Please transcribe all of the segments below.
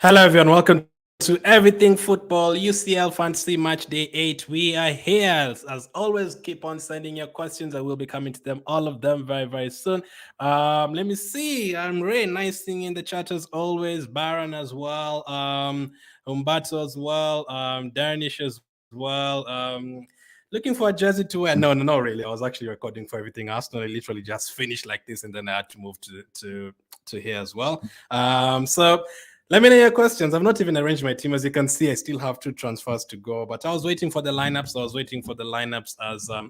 Hello, everyone. Welcome to Everything Football UCL Fantasy Match Day 8. We are here. As always, keep on sending your questions. I will be coming to them, all of them, very, very soon. Let me see. Ray, nice thing in the chat as always. Baron as well. Umbato as well. Darnish as well. Looking for a jersey to wear. No, really. I was actually recording for Everything Arsenal. I literally just finished like this, and then I had to move to here as well. So let me know your questions. I've not even arranged my team. As you can see, I still have 2 transfers to go, but I was waiting for the lineups.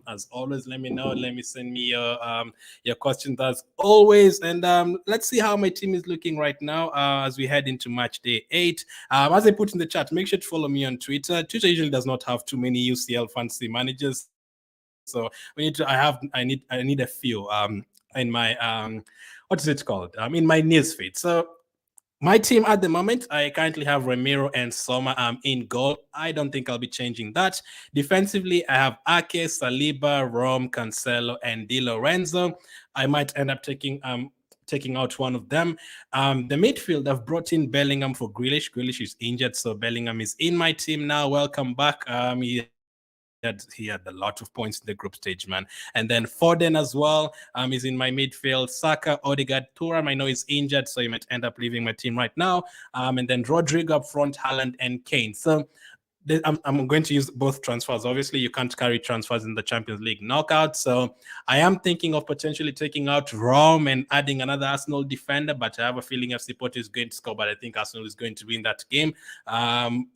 As always. Let me know. Let me send me your questions as always. And let's see how my team is looking right now as we head into match day 8. As I put in the chat, make sure to follow me on Twitter. Twitter usually does not have too many UCL fantasy managers, so we need to. I need a few in my what is it called? In my newsfeed. So my team at the moment, I currently have Ramiro and Soma in goal. I don't think I'll be changing that. Defensively, I have Ake, Saliba, Rome, Cancelo, and Di Lorenzo. I might end up taking out one of them. The midfield, I've brought in Bellingham for Grealish. Grealish is injured, so Bellingham is in my team now. Welcome back. He he had a lot of points in the group stage, man. And then Foden as well is in my midfield. Saka, Odegaard, Thuram. I know he's injured, so he might end up leaving my team right now. And then Rodrigo up front, Haaland and Kane. So I'm going to use both transfers. Obviously, you can't carry transfers in the Champions League knockout. So I am thinking of potentially taking out Rome and adding another Arsenal defender, but I have a feeling FC Porto is going to score, but I think Arsenal is going to win that game.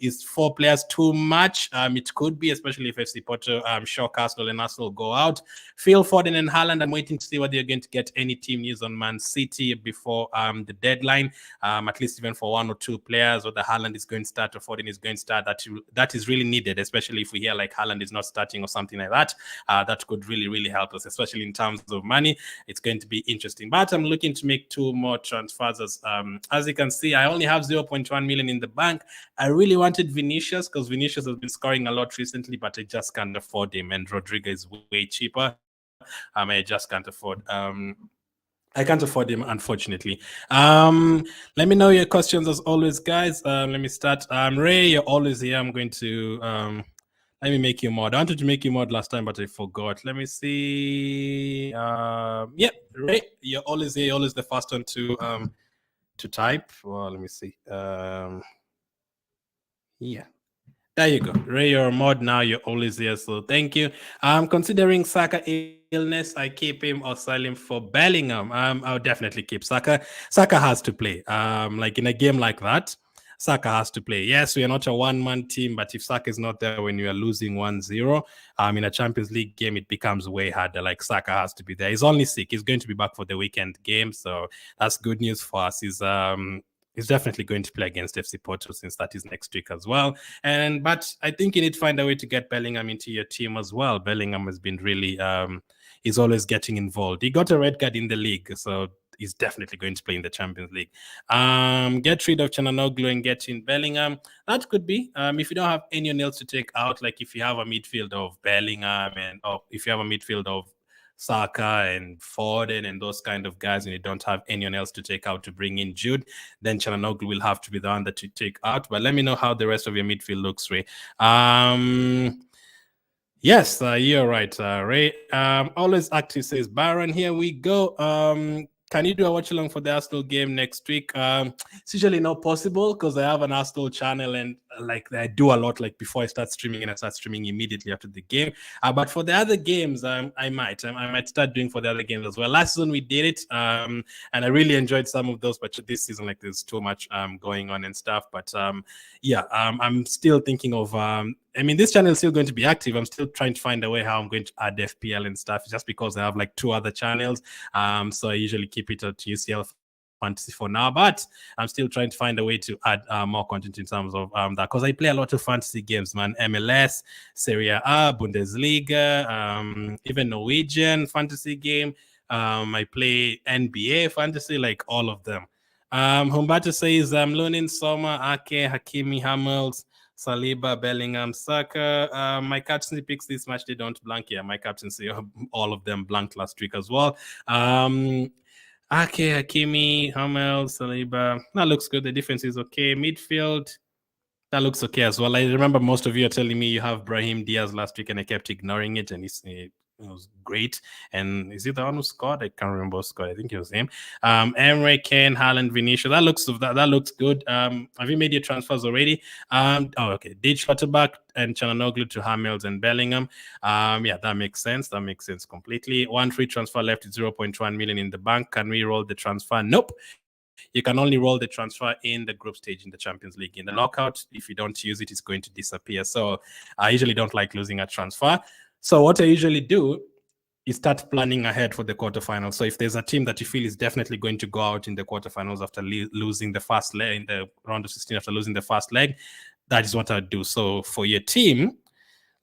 Is 4 players too much? It could be, especially if FC Porto shock Arsenal and Arsenal go out. Phil Foden and Haaland, I'm waiting to see what they're going to get any team news on Man City before the deadline, at least even for 1 or 2 players, or the Haaland is going to start or Foden is going to start. That is really needed, especially if we hear like Haaland is not starting or something like that. That could really, really help us, especially in terms of money. It's going to be interesting. But I'm looking to make 2 more transfers. As you can see, I only have 0.1 million in the bank. I really wanted Vinicius because Vinicius has been scoring a lot recently, but I just can't afford him. And Rodrigo is way cheaper. I just can't afford. I can't afford him, unfortunately. Let me know your questions as always, guys. Let me start. Ray, you're always here. I'm going to let me make you mod. I wanted to make you mod last time, but I forgot. Let me see. Yeah, Ray, you're always here. You're always the first one to type. Well, let me see. Yeah. There you go. Ray, you're a mod now. You're always here. So thank you. Considering Saka illness, I keep him or sell him for Bellingham. I'll definitely keep Saka. Saka has to play. Like in a game like that, Saka has to play. Yes, we are not a one-man team, but if Saka is not there when you are losing 1-0, in a Champions League game, it becomes way harder. Like Saka has to be there. He's only sick. He's going to be back for the weekend game. So that's good news for us. He's definitely going to play against FC Porto since that is next week as well. But I think you need to find a way to get Bellingham into your team as well. Bellingham has been really, he's always getting involved. He got a red card in the league, so he's definitely going to play in the Champions League. Get rid of Chananoglu and get in Bellingham. That could be. If you don't have anyone else to take out, like if you have a midfield of Bellingham or if you have a midfield of Saka and Foden and those kind of guys, and you don't have anyone else to take out to bring in Jude, then Chananoglu will have to be the one that you take out. But let me know how the rest of your midfield looks, Ray. Yes, you're right, Ray. Always active says Baron. Here we go. Can you do a watch along for the Arsenal game next week? It's usually not possible because I have an Arsenal channel and like I do a lot like before I start streaming, and I start streaming immediately after the game. But for the other games, I might start doing for the other games as well. Last season we did it, and I really enjoyed some of those. But this season, like there's too much going on and stuff. But yeah, I'm still thinking of. This channel is still going to be active. I'm still trying to find a way how I'm going to add FPL and stuff, just because I have like 2 other channels. So I usually keep it at UCL Fantasy for now, but I'm still trying to find a way to add more content in terms of that, because I play a lot of fantasy games, man. MLS, Serie A, Bundesliga, even Norwegian fantasy game. I play NBA fantasy, like all of them. Humberto says Lunin, Soma, Ake, Hakimi, Hamels, Saliba, Bellingham, Saka. My captaincy picks this match, they don't blank. Yeah, my captaincy, all of them blanked last week as well. Ake, Hakimi, Hamel, Saliba. That looks good. The defense is okay. Midfield, that looks okay as well. I remember most of you are telling me you have Brahim Diaz last week, and I kept ignoring it, and it was great. And is he the one who scored? I can't remember who scored. I think it was him. Emre, Kane, Haaland, Vinicius. That looks good. Have you made your transfers already? Okay. Ditch Schlotterbeck and Chananoglu to Hamels and Bellingham. Yeah, that makes sense. That makes sense completely. 1 free transfer left with 0.1 million in the bank. Can we roll the transfer? Nope. You can only roll the transfer in the group stage in the Champions League. In the knockout, if you don't use it, it's going to disappear. So I usually don't like losing a transfer. So what I usually do is start planning ahead for the quarterfinals. So if there's a team that you feel is definitely going to go out in the quarterfinals after losing the first leg, in the round of 16 after losing the first leg, that is what I do. So for your team,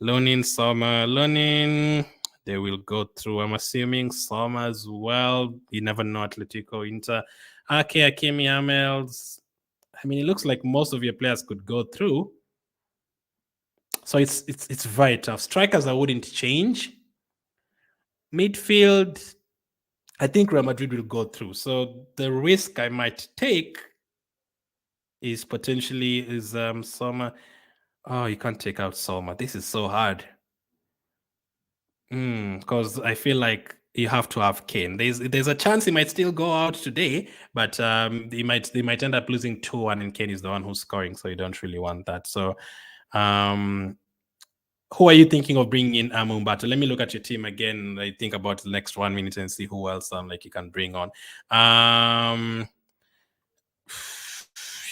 Lonin, Summer, Lonin, they will go through. I'm assuming Summer as well. You never know, Atletico, Inter. Ake, Hakimi, Hamels. It looks like most of your players could go through. So it's very tough. Strikers I wouldn't change. Midfield, I think Real Madrid will go through. So the risk I might take is potentially Soma. Oh, you can't take out Soma. This is so hard. Because I feel like you have to have Kane. There's a chance he might still go out today, but they might end up losing 2-1, and Kane is the one who's scoring, so you don't really want that. So, who are you thinking of bringing in Mumbato? Let me look at your team again. I think about the next 1 minute and see who else like you can bring on.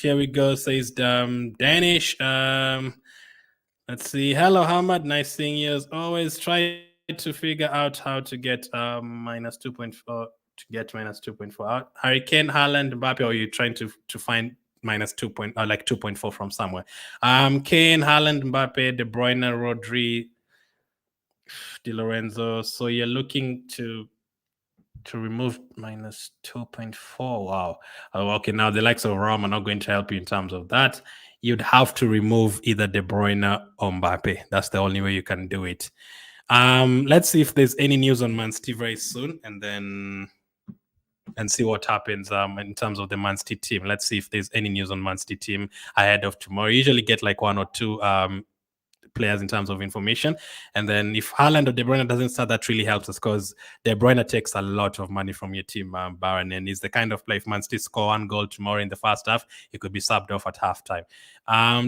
Here we go. Says Danish. Let's see. Hello, Hamad. Nice seeing you as always. Try to figure out how to get minus 2.4 to get minus 2.4 out. Hurricane, Haaland, Mbappe, or are you trying to find minus 2.4 from somewhere? Kane, Haaland, Mbappe, De Bruyne, Rodri, Di Lorenzo. So you're looking to remove minus 2.4. Wow. Okay, now the likes of Rome are not going to help you in terms of that. You'd have to remove either De Bruyne or Mbappe. That's the only way you can do it. Let's see if there's any news on Man City very soon, and see what happens in terms of the Man City team. Let's see if there's any news on Man City team ahead of tomorrow. You usually get like 1 or 2 players in terms of information. And then if Haaland or De Bruyne doesn't start, that really helps us, because De Bruyne takes a lot of money from your team, Baron, and he's the kind of player, if Man City score 1 goal tomorrow in the first half, he could be subbed off at halftime.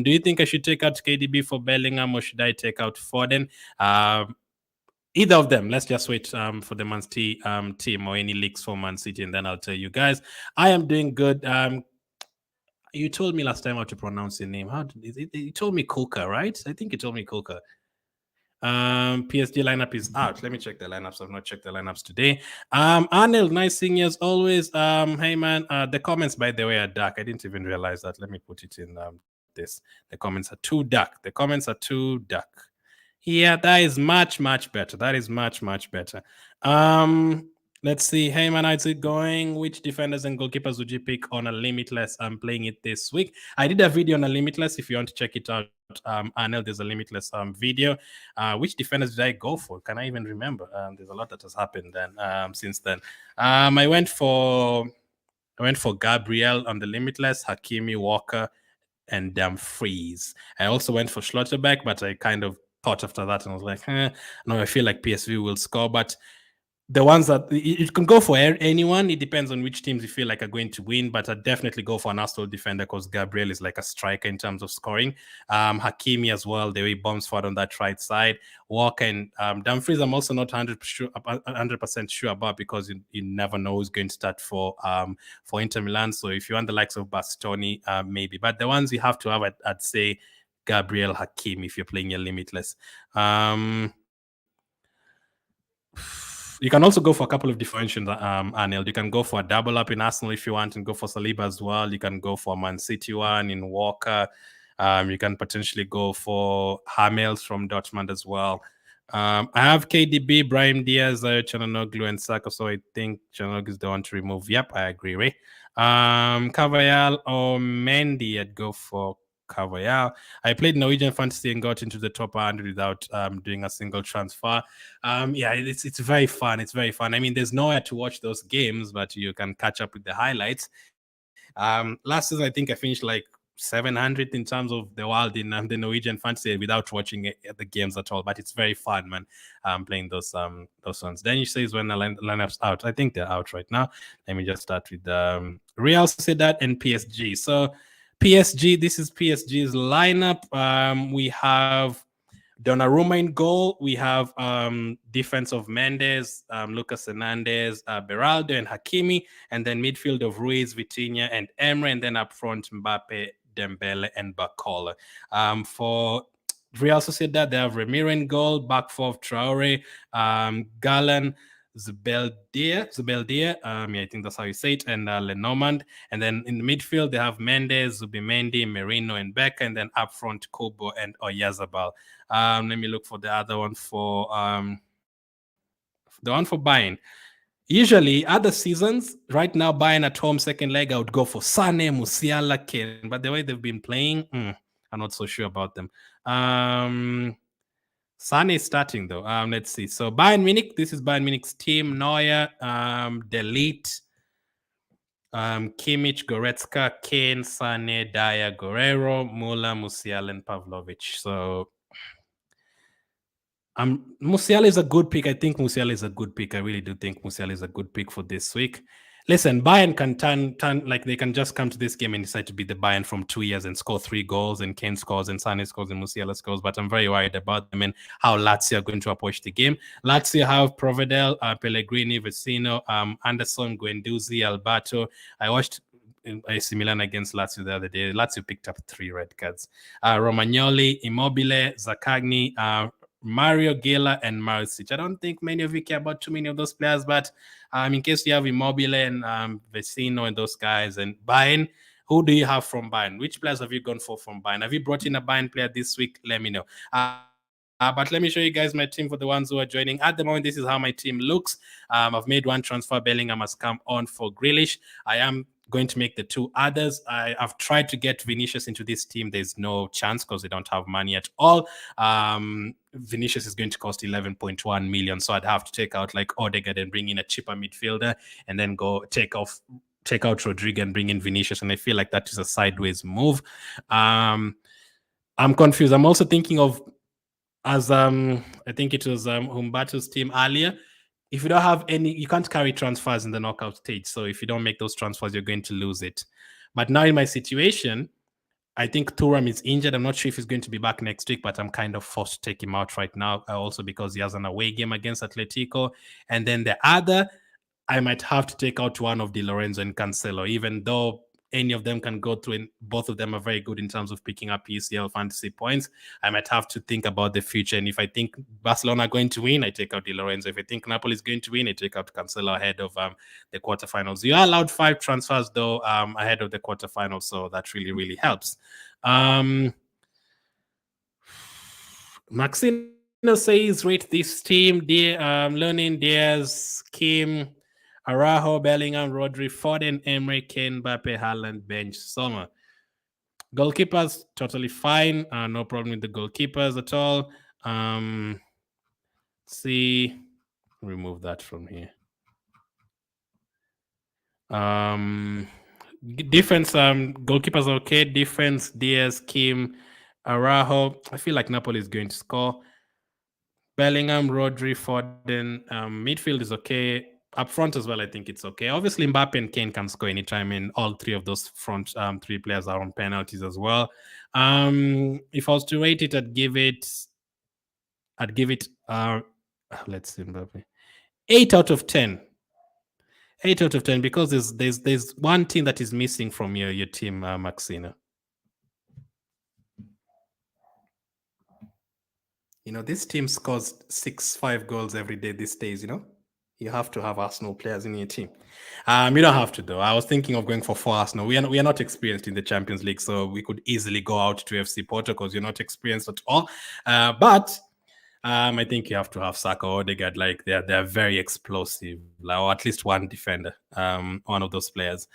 Do you think I should take out KDB for Bellingham, or should I take out Foden? Either of them. Let's just wait for the Man City team or any leaks for Man City, and then I'll tell you guys. I am doing good. You told me last time how to pronounce your name. How did it? You told me Coca, right? I think you told me Coca. PSG lineup is out. Let me check the lineups. I've not checked the lineups today. Arnold, nice seeing you as always. Hey man, the comments, by the way, are dark. I didn't even realize that. Let me put it in this. The comments are too dark. The comments are too dark. Yeah, that is much, much better. That is much, much better. Let's see. Hey man, how's it going? Which defenders and goalkeepers would you pick on a limitless? I'm playing it this week. I did a video on a limitless. If you want to check it out, Arnel, there's a limitless video. Which defenders did I go for? Can I even remember? There's a lot that has happened then since then. I went for Gabriel on the limitless, Hakimi, Walker, and Dumfries. I also went for Schlotterbeck, but I kind of thought after that and I was like, no, I feel like PSV will score. But the ones that you can go for anyone, it depends on which teams you feel like are going to win. But I'd definitely go for an Arsenal defender, because Gabriel is like a striker in terms of scoring. Hakimi as well, the way he bombs forward on that right side. Walker and Dumfries, I'm also not 100% sure about, because you never know who's going to start for Inter Milan. So if you want the likes of Bastoni, maybe. But the ones you have to have, I'd say Gabriel, Hakimi, if you're playing your limitless. You can also go for a couple of differentiations, Arnold. You can go for a double up in Arsenal if you want, and go for Saliba as well. You can go for a Man City one in Walker. You can potentially go for Hamels from Dortmund as well. I have KDB, Brahim Diaz, Chananoglu, and Saka, so I think Chananoglu is the one to remove. Yep, I agree, Ray. Carvajal or Mendy, I'd go for Carvajal. I played Norwegian Fantasy and got into the top 100 without doing a single transfer. Yeah, it's very fun. It's very fun. I mean, there's nowhere to watch those games, but you can catch up with the highlights. Last season, I think I finished like 700 in terms of the world in the Norwegian Fantasy without watching the games at all. But it's very fun, man. Playing those ones. Then you say when the lineup's out. I think they're out right now. Let me just start with Real Sociedad and PSG. So PSG, this is PSG's lineup. We have Donnarumma in goal. We have defense of Mendes, Lucas Hernandez, Beraldo, and Hakimi, and then midfield of Ruiz, Vitinha, and Emre, and then up front Mbappe, Dembele, and Bakola. For Real Sociedad, they have Ramiro in goal, back four of Traore, Galan, Zubeldia, yeah, I think that's how you say it, and Lenormand. And then in the midfield, they have Mendes, Zubimendi, Merino, and Becker, and then up front, Kubo and Oyarzabal. Let me look for the other one for Bayern. Usually, other seasons, right now, Bayern at home, second leg, I would go for Sane, Musiala, Kane. But the way they've been playing, I'm not so sure about them. Sane is starting though. Let's see. So Bayern Munich, this is Bayern Munich's team. Neuer, Delete, Kimmich, Goretzka, Kane, Sane, Dyer, Guerrero, Muller, Musiala, and Pavlovic. So Musiala is a good pick. I think Musiala is a good pick. I really do think Musiala is a good pick for this week. Listen, Bayern can turn like they can just come to this game and decide to be the Bayern from 2 years and score 3 goals, and Kane scores and Sané scores and Musiala scores. But I'm very worried about them and how Lazio are going to approach the game. Lazio have Provedel, Pellegrini, Vecino, Anderson, Guendouzi, Alberto. I watched AC Milan against Lazio the other day. Lazio picked up 3 red cards. Romagnoli, Immobile, Zaccagni, Mario Gela, and Maricic. I don't think many of you care about too many of those players, but in case you have Immobile and Vecino and those guys and Bayern, who do you have from Bayern? Which players have you gone for from Bayern? Have you brought in a Bayern player this week? Let me know. But let me show you guys my team for the ones who are joining. At the moment, this is how my team looks. I've made one transfer. Bellingham has come on for Grealish. I am going to make the 2 others. I've tried to get Vinicius into this team. There's no chance because they don't have money at all. Vinicius is going to cost 11.1 million, so I'd have to take out like Odegaard and bring in a cheaper midfielder, and then go take out Rodrigo and bring in Vinicius, and I feel like that is a sideways move. I'm confused. I'm also thinking of, as I think it was Humbato's team earlier, if you don't have any, you can't carry transfers in the knockout stage. So if you don't make those transfers, you're going to lose it. But now in my situation, I think Thuram is injured. I'm not sure if he's going to be back next week, but I'm kind of forced to take him out right now, also because he has an away game against Atletico. And then the other, I might have to take out one of Di Lorenzo and Cancelo, even though any of them can go through, and both of them are very good in terms of picking up UCL fantasy points. I might have to think about the future. And if I think Barcelona are going to win, I take out Di Lorenzo. If I think Napoli is going to win, I take out Cancelo ahead of the quarterfinals. You are allowed 5 transfers, though, ahead of the quarterfinals. So that really, really helps. Maxino says, rate this team. Learning Diaz, Kim, Araujo, Bellingham, Rodri, Foden, Emery, Kane, Mbappe, Haaland, bench, Sommer. Goalkeepers, totally fine. No problem with the goalkeepers at all. See, remove that from here. Defense, goalkeepers are okay. Defense, Diaz, Kim, Araujo. I feel like Napoli is going to score. Bellingham, Rodri, Foden. Midfield is okay. Up front as well, I think it's okay. Obviously, Mbappe and Kane can score anytime, and all 3 of those front 3 players are on penalties as well. If I was to rate it, I'd give it. Let's see, Mbappe. 8 out of 10. 8 out of 10, because there's one thing that is missing from your team, Maxina. This team scores 5 goals every day these days. You have to have Arsenal players in your team. You don't have to, though. I was thinking of going for 4 Arsenal. We are not experienced in the Champions League, so we could easily go out to FC Porto because you're not experienced at all. But I think you have to have Saka or Odegaard. Like they're very explosive, or at least one defender, one of those players.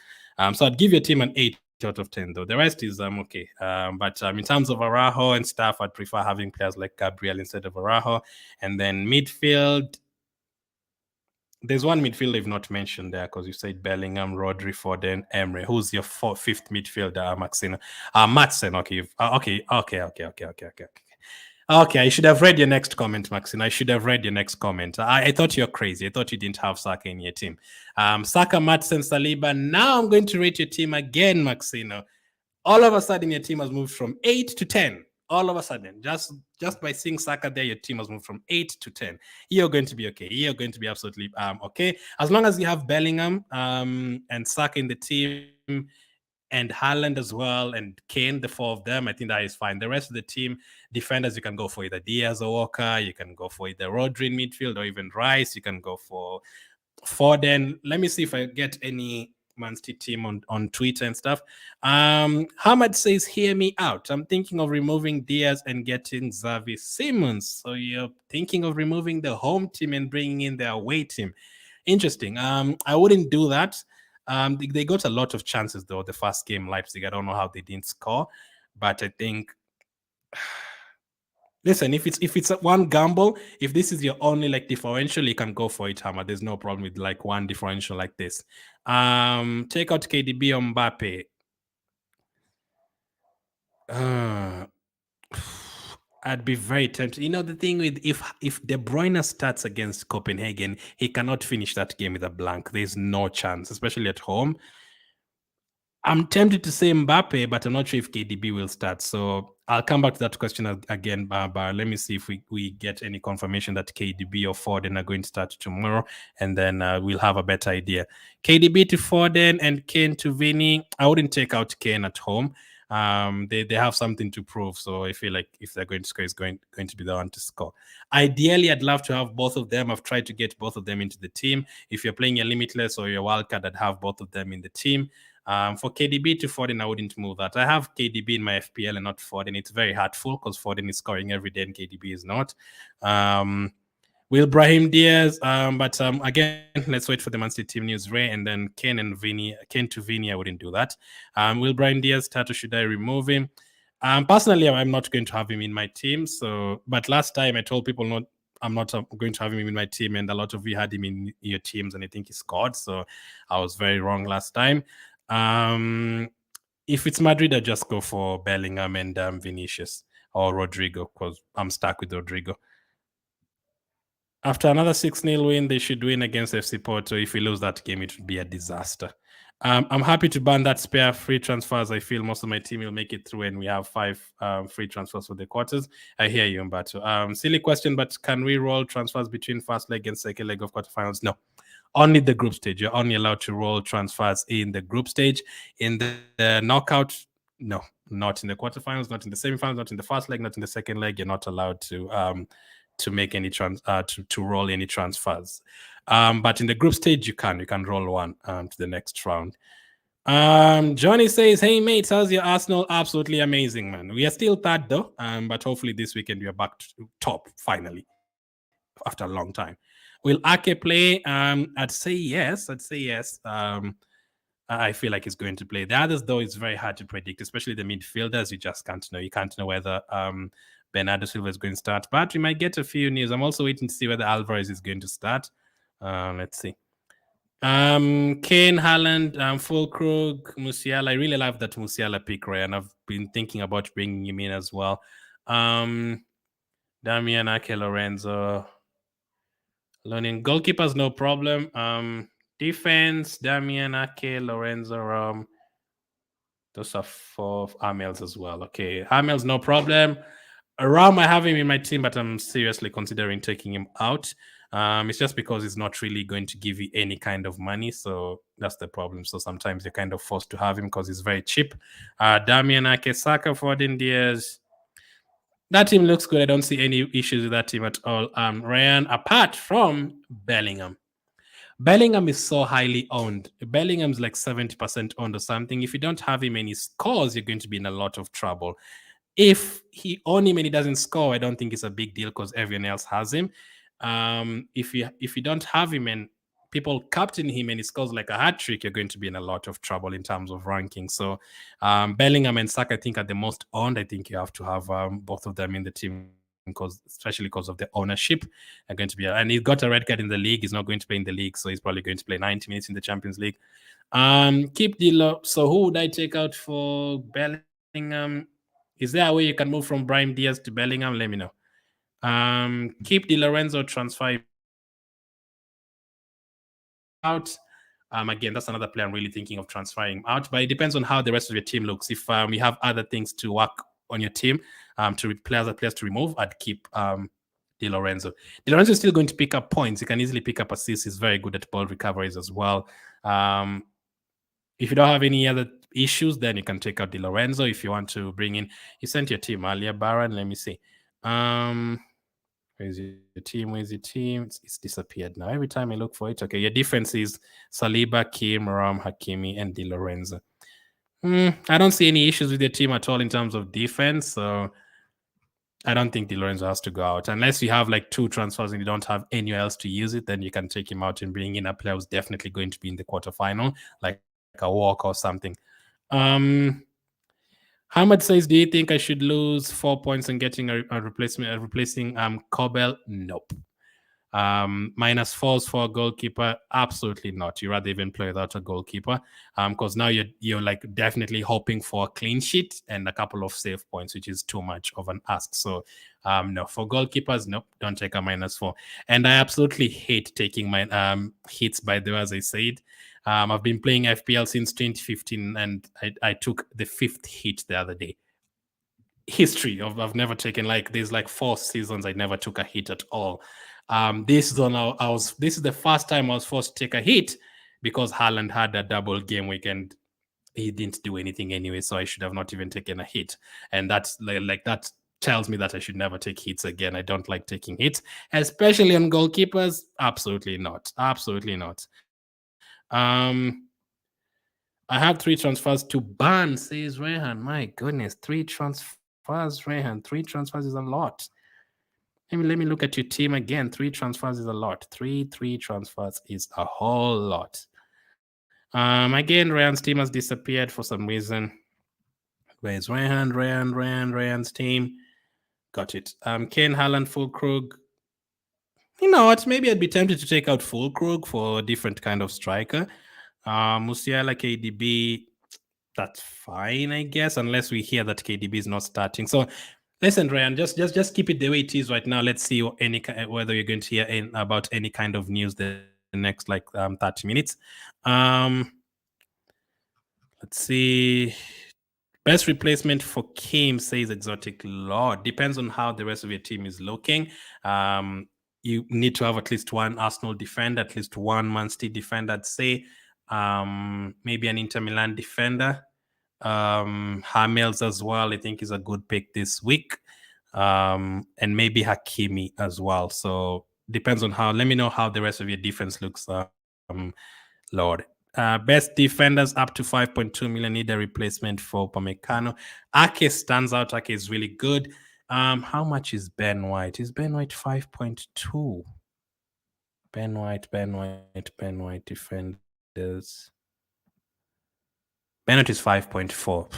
So I'd give your team an 8 out of 10, though. The rest is okay. But in terms of Araujo and stuff, I'd prefer having players like Gabriel instead of Araujo. And then midfield, there's one midfielder you've not mentioned there, because you said Bellingham, Rodri, Foden, Emre. Who's your 5th midfielder, Maxina? Madsen. Okay. Okay, I should have read your next comment, Maxine. I should have read your next comment. I thought you're crazy. I thought you didn't have Saka in your team. Saka, Madsen, Saliba. Now I'm going to rate your team again, Maxino. All of a sudden, your team has moved from 8 to 10. All of a sudden, just by seeing Saka there, your team has moved from 8 to 10. You're going to be okay. You're going to be absolutely okay. As long as you have Bellingham and Saka in the team, and Haaland as well, and Kane, the 4 of them, I think that is fine. The rest of the team, defenders, you can go for either Diaz or Walker. You can go for either Rodri in midfield or even Rice. You can go for Foden. Let me see if I get any Man City team on Twitter and stuff. Hamad says, hear me out. I'm thinking of removing Diaz and getting Xavi Simons. So you're thinking of removing the home team and bringing in the away team. Interesting. I wouldn't do that. They got a lot of chances, though, the first game, Leipzig. I don't know how they didn't score, but I think, listen, if it's one gamble, if this is your only differential, you can go for it, Hammer. There's no problem with one differential like this. Take out KDB or Mbappe. I'd be very tempted. The thing with if De Bruyne starts against Copenhagen, he cannot finish that game with a blank. There's no chance, especially at home. I'm tempted to say Mbappe, but I'm not sure if KDB will start. So I'll come back to that question again, but let me see if we get any confirmation that KDB or Foden are going to start tomorrow, and then we'll have a better idea. KDB to Foden and Kane to Vini. I wouldn't take out Kane at home. They have something to prove, so I feel like if they're going to score, it's going to be the one to score. Ideally, I'd love to have both of them. I've tried to get both of them into the team. If you're playing your limitless or your wildcard, I'd have both of them in the team. For KDB to Foden, I wouldn't move that. I have KDB in my FPL and not Foden. It's very hurtful because Foden is scoring every day and KDB is not. Will Brahim Diaz, but again, let's wait for the Man City team news, Ray, and then Kane to Vini, I wouldn't do that. Will Brahim Diaz start or should I remove him? Personally, I'm not going to have him in my team. But last time I told people I'm not going to have him in my team, and a lot of you had him in your teams, and I think he scored. So I was very wrong last time. If it's Madrid, I just go for Bellingham and Vinicius or Rodrigo because I'm stuck with Rodrigo. After another 6-0 win, they should win against FC Porto. If we lose that game, it would be a disaster. I'm happy to ban that spare free transfers. I feel most of my team will make it through, and we have 5 free transfers for the quarters. I hear you, Mbato. Silly question, but can we roll transfers between first leg and second leg of quarterfinals? No. Only the group stage. You're only allowed to roll transfers in the group stage. In the knockout, no. Not in the quarterfinals, not in the semifinals, not in the first leg, not in the second leg. You're not allowed to make any to roll any transfers. But in the group stage, you can roll one to the next round. Johnny says, "Hey mates, how's your Arsenal? Absolutely amazing, man. We are still third though, but hopefully this weekend we are back to top finally after a long time. Will Ake play? I'd say yes. I feel like he's going to play. The others, though, it's very hard to predict, especially the midfielders. You just can't know. You can't know whether Bernardo Silva is going to start, but we might get a few news. I'm also waiting to see whether Alvarez is going to start. Let's see. Kane, Haaland, Fulkrug, Musiala. I really love that Musiala pick, Ray, and I've been thinking about bringing him in as well. Damian Ake, Lorenzo. Learning goalkeepers, no problem. Defense, Damian Ake, Lorenzo, those are 4 Amels as well. Okay, Amels, no problem. Ram, I have him in my team, but I'm seriously considering taking him out. It's just because he's not really going to give you any kind of money, so that's the problem. So sometimes you're kind of forced to have him because he's very cheap. Damian Ake, Saka, Foden, Diaz. That team looks good. I don't see any issues with that team at all. Ryan, apart from Bellingham. Bellingham is so highly owned. Bellingham's like 70% owned or something. If you don't have him and he scores, you're going to be in a lot of trouble. If he own him and he doesn't score, I don't think it's a big deal because everyone else has him. If you don't have him and people captain him and he scores like a hat trick, you're going to be in a lot of trouble in terms of ranking. So Bellingham and Saka, I think, are the most owned. I think you have to have both of them in the team, especially because of the ownership. Are going to be, and he's got a red card in the league. He's not going to play in the league, so he's probably going to play 90 minutes in the Champions League. Keep Dilo. So who would I take out for Bellingham? Is there a way you can move from Brahim Diaz to Bellingham? Let me know. Keep Di Lorenzo, transfer out. Again, that's another player I'm really thinking of transferring out, but it depends on how the rest of your team looks. If you have other things to work on your team, to players to remove, I'd keep Di Lorenzo. Di Lorenzo is still going to pick up points. He can easily pick up assists. He's very good at ball recoveries as well. If you don't have any other issues, then you can take out Di Lorenzo. If you want to bring in, you sent your team earlier, Baron. Let me see. Where's your team? Where's your team? It's disappeared now. Every time I look for it. Okay, your defense is Saliba, Kim, Ram, Hakimi, and Di Lorenzo. I don't see any issues with your team at all in terms of defense. So I don't think Di Lorenzo has to go out. Unless you have like 2 transfers and you don't have anywhere else to use it, then you can take him out and bring in a player who's definitely going to be in the quarterfinal, like a walk or something. Hamad says, "Do you think I should lose 4 points and getting a replacing Kobel?" Nope. -4s for a goalkeeper, absolutely not. You rather even play without a goalkeeper, because now you're like definitely hoping for a clean sheet and a couple of save points, which is too much of an ask. So no, for goalkeepers, no, don't take a -4. And I absolutely hate taking my hits, by the way, as I said. I've been playing FPL since 2015, and I took the 5th hit the other day. History of I've never taken, like, there's like 4 seasons I never took a hit at all. This is on this is the first time I was forced to take a hit because Haaland had a double game week and he didn't do anything anyway, so I should have not even taken a hit. And that's like that tells me that I should never take hits again. I don't like taking hits, especially on goalkeepers. Absolutely not. Absolutely not. I have 3 transfers to ban, says Rehan. My goodness, 3 transfers, Rehan. 3 transfers is a lot. Let me look at your team again. 3 transfers is a lot. Three transfers is a whole lot. Again, Rehan's team has disappeared for some reason. Where's Rehan's team? Got it. Kane, Haaland, Fulkrug. You know what? Maybe I'd be tempted to take out Fulkrug for a different kind of striker. Musiala, KDB, that's fine, I guess, unless we hear that KDB is not starting. So, listen, Ryan, just keep it the way it is right now. Let's see whether you're going to hear about any kind of news the next 30 minutes. Let's see. Best replacement for Kim, says Exotic Lord. Depends on how the rest of your team is looking. You need to have at least one Arsenal defender, at least one Man City defender, I'd say. Maybe an Inter Milan defender. Hamels as well, I think, is a good pick this week. And maybe Hakimi as well. So depends on let me know how the rest of your defense looks, Lord. Best defenders up to 5.2 million need a replacement for Upamecano. Ake stands out. Ake is really good. How much is Ben White? Is Ben White 5.2? Ben White defenders. Ben White is 5.4.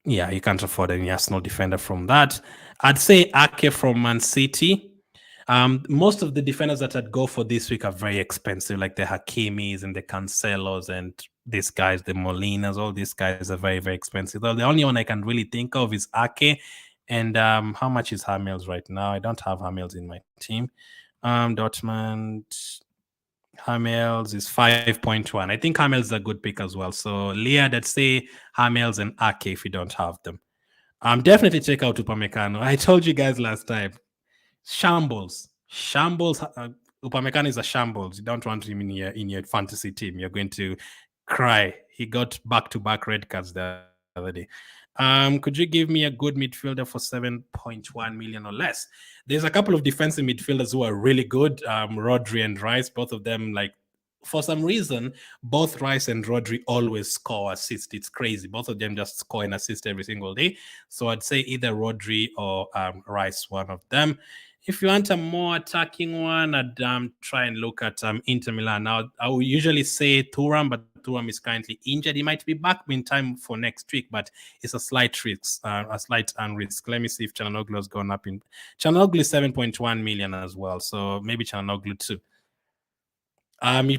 Yeah, you can't afford any Arsenal defender from that. I'd say Ake from Man City. Most of the defenders that I'd go for this week are very expensive, like the Hakimis and the Cancelos and these guys, the Molinas. All these guys are very, very expensive. The only one I can really think of is Ake. And how much is Hamels right now? I don't have Hamels in my team. Dortmund, Hamels is 5.1. I think Hamels is a good pick as well. So Leah, I'd say Hamels and Ake if you don't have them. Definitely check out Upamecano. I told you guys last time. Shambles. Upamecano is a shambles. You don't want him in your fantasy team. You're going to cry. He got back-to-back red cards the other day. Could you give me a good midfielder for 7.1 million or less? There's a couple of defensive midfielders who are really good. Rodri and Rice, both of them, like, for some reason, both Rice and Rodri always score assists. It's crazy. Both of them just score and assist every single day. So I'd say either Rodri or Rice, one of them. If you want a more attacking one, I'd try and look at Inter Milan. Now, I would usually say Thuram, but Thuram is currently injured. He might be back in time for next week, but it's a slight risk. Let me see if Çalhanoğlu has gone up in. Çalhanoğlu is 7.1 million as well, so maybe Çalhanoğlu too.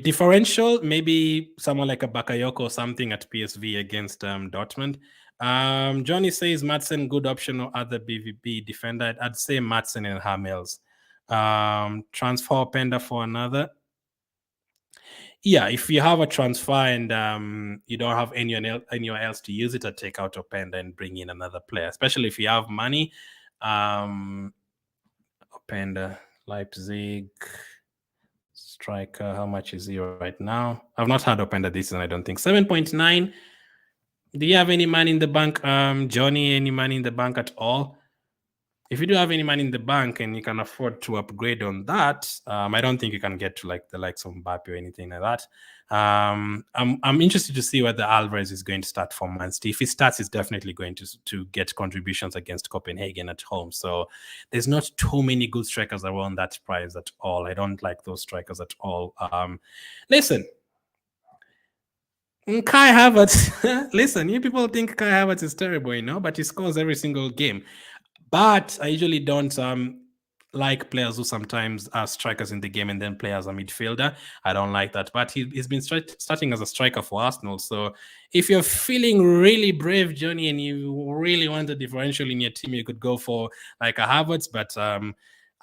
Differential, maybe someone like a Bakayoko or something at PSV against Dortmund. Johnny says Madsen, good option or other BVB defender. I'd say Madsen and Hamels. Transfer Penda for another. Yeah, if you have a transfer and you don't have anywhere else to use it, I'd take out Openda and bring in another player, especially if you have money. Openda, Leipzig. Striker, how much is he right now? I've not had Openda this season, I don't think. 7.9. Do you have any money in the bank, Johnny? Any money in the bank at all? If you do have any money in the bank and you can afford to upgrade on that, I don't think you can get to like the likes of Mbappe or anything like that. I'm interested to see whether Alvarez is going to start for Man City. If he starts, he's definitely going to get contributions against Copenhagen at home. So there's not too many good strikers around that price at all. I don't like those strikers at all. Listen, Kai Havertz. Listen, you people think Kai Havertz is terrible, but he scores every single game. But I usually don't like players who sometimes are strikers in the game and then play as a midfielder. I don't like that. But he's been starting as a striker for Arsenal. So if you're feeling really brave, Johnny, and you really want a differential in your team, you could go for like a Havertz. But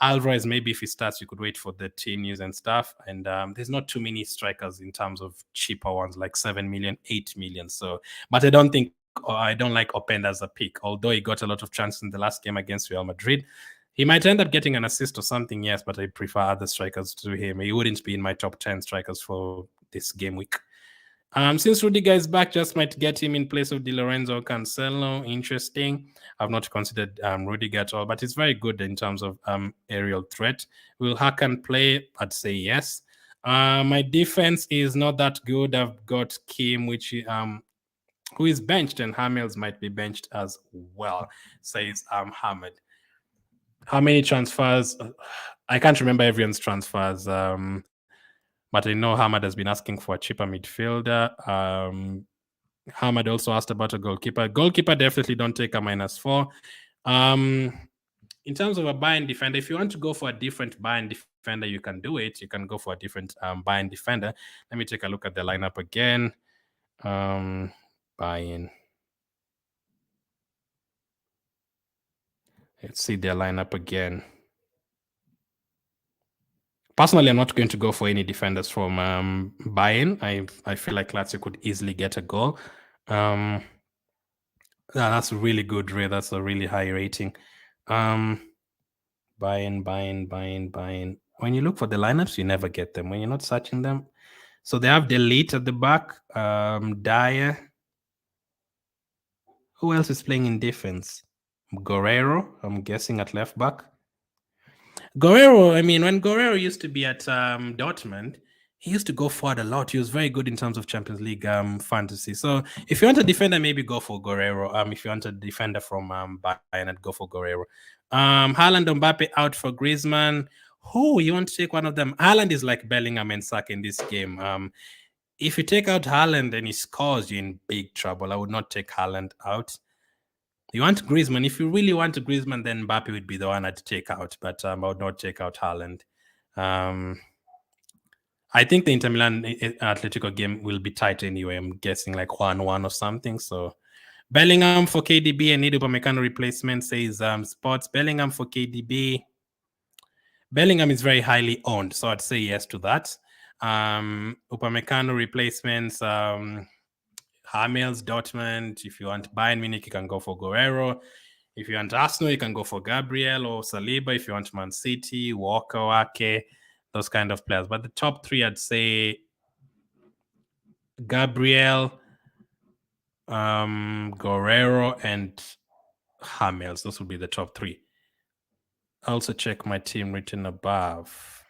Alvarez, maybe if he starts, you could wait for the team news and stuff. And there's not too many strikers in terms of cheaper ones, like 7 million, 8 million. So, but I don't like Openda as a pick, although he got a lot of chances in the last game against Real Madrid. He might end up getting an assist or something, yes, but I prefer other strikers to him. He wouldn't be in my top 10 strikers for this game week. Since Rudiger is back, just might get him in place of Di Lorenzo Cancelo. Interesting. I've not considered Rudiger at all, but it's very good in terms of aerial threat. Will Hakan play? I'd say yes. My defense is not that good. I've got Kim, who is benched, and Hamels might be benched as well, says Hamid. How many transfers? I can't remember everyone's transfers. But I know Hamad has been asking for a cheaper midfielder. Hamad also asked about a goalkeeper. Goalkeeper, definitely don't take a -4. In terms of a Bayern defender, if you want to go for a different Bayern defender, you can do it. You can go for a different Bayern defender. Let me take a look at the lineup again. Bayern. Let's see their lineup again. Personally, I'm not going to go for any defenders from Bayern. I feel like Lazio could easily get a goal. That's really good, Ray. That's a really high rating. Bayern. When you look for the lineups, you never get them when you're not searching them. So they have Delete at the back. Dyer. Who else is playing in defense? Guerrero, I'm guessing at left back. Guerrero, I mean, when Guerrero used to be at Dortmund, he used to go forward a lot. He was very good in terms of Champions League fantasy. So if you want a defender, maybe go for Guerrero. If you want a defender from Bayern, I'd go for Guerrero. Haaland, Mbappe out for Griezmann. Who you want to take one of them? Haaland is like Bellingham and Saka in this game. If you take out Haaland and he scores, you're in big trouble. I would not take Haaland out. You want Griezmann. If you really want a Griezmann, then Mbappe would be the one I'd take out. But I would not take out Haaland. I think the Inter Milan Atletico game will be tight anyway. I'm guessing like 1-1 or something. So Bellingham for KDB and need Upamecano replacement, says Sports. Bellingham for KDB. Bellingham is very highly owned, so I'd say yes to that. Upamecano replacements, Hamels, Dortmund. If you want Bayern Munich, you can go for Guerrero. If you want Arsenal, you can go for Gabriel or Saliba. If you want Man City, Walker, Ake, those kind of players. But the top three, I'd say Gabriel, Guerrero, and Hamels. Those would be the top three. I'll also check my team written above.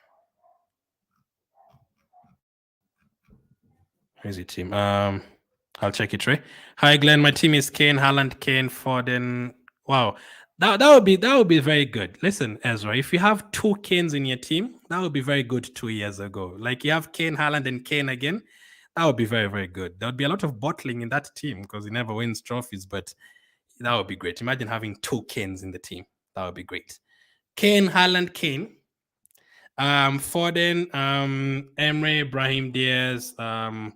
Here's your team. I'll check it, Ray. Hi, Glenn. My team is Kane, Haaland, Kane, Foden. Wow. That would be very good. Listen, Ezra, if you have two Kanes in your team, that would be very good 2 years ago. Like you have Kane, Haaland, and Kane again. That would be very, very good. There would be a lot of bottling in that team because he never wins trophies, but that would be great. Imagine having two Kanes in the team. That would be great. Kane, Haaland, Kane. Foden, Emre, Brahim Diaz, Foden.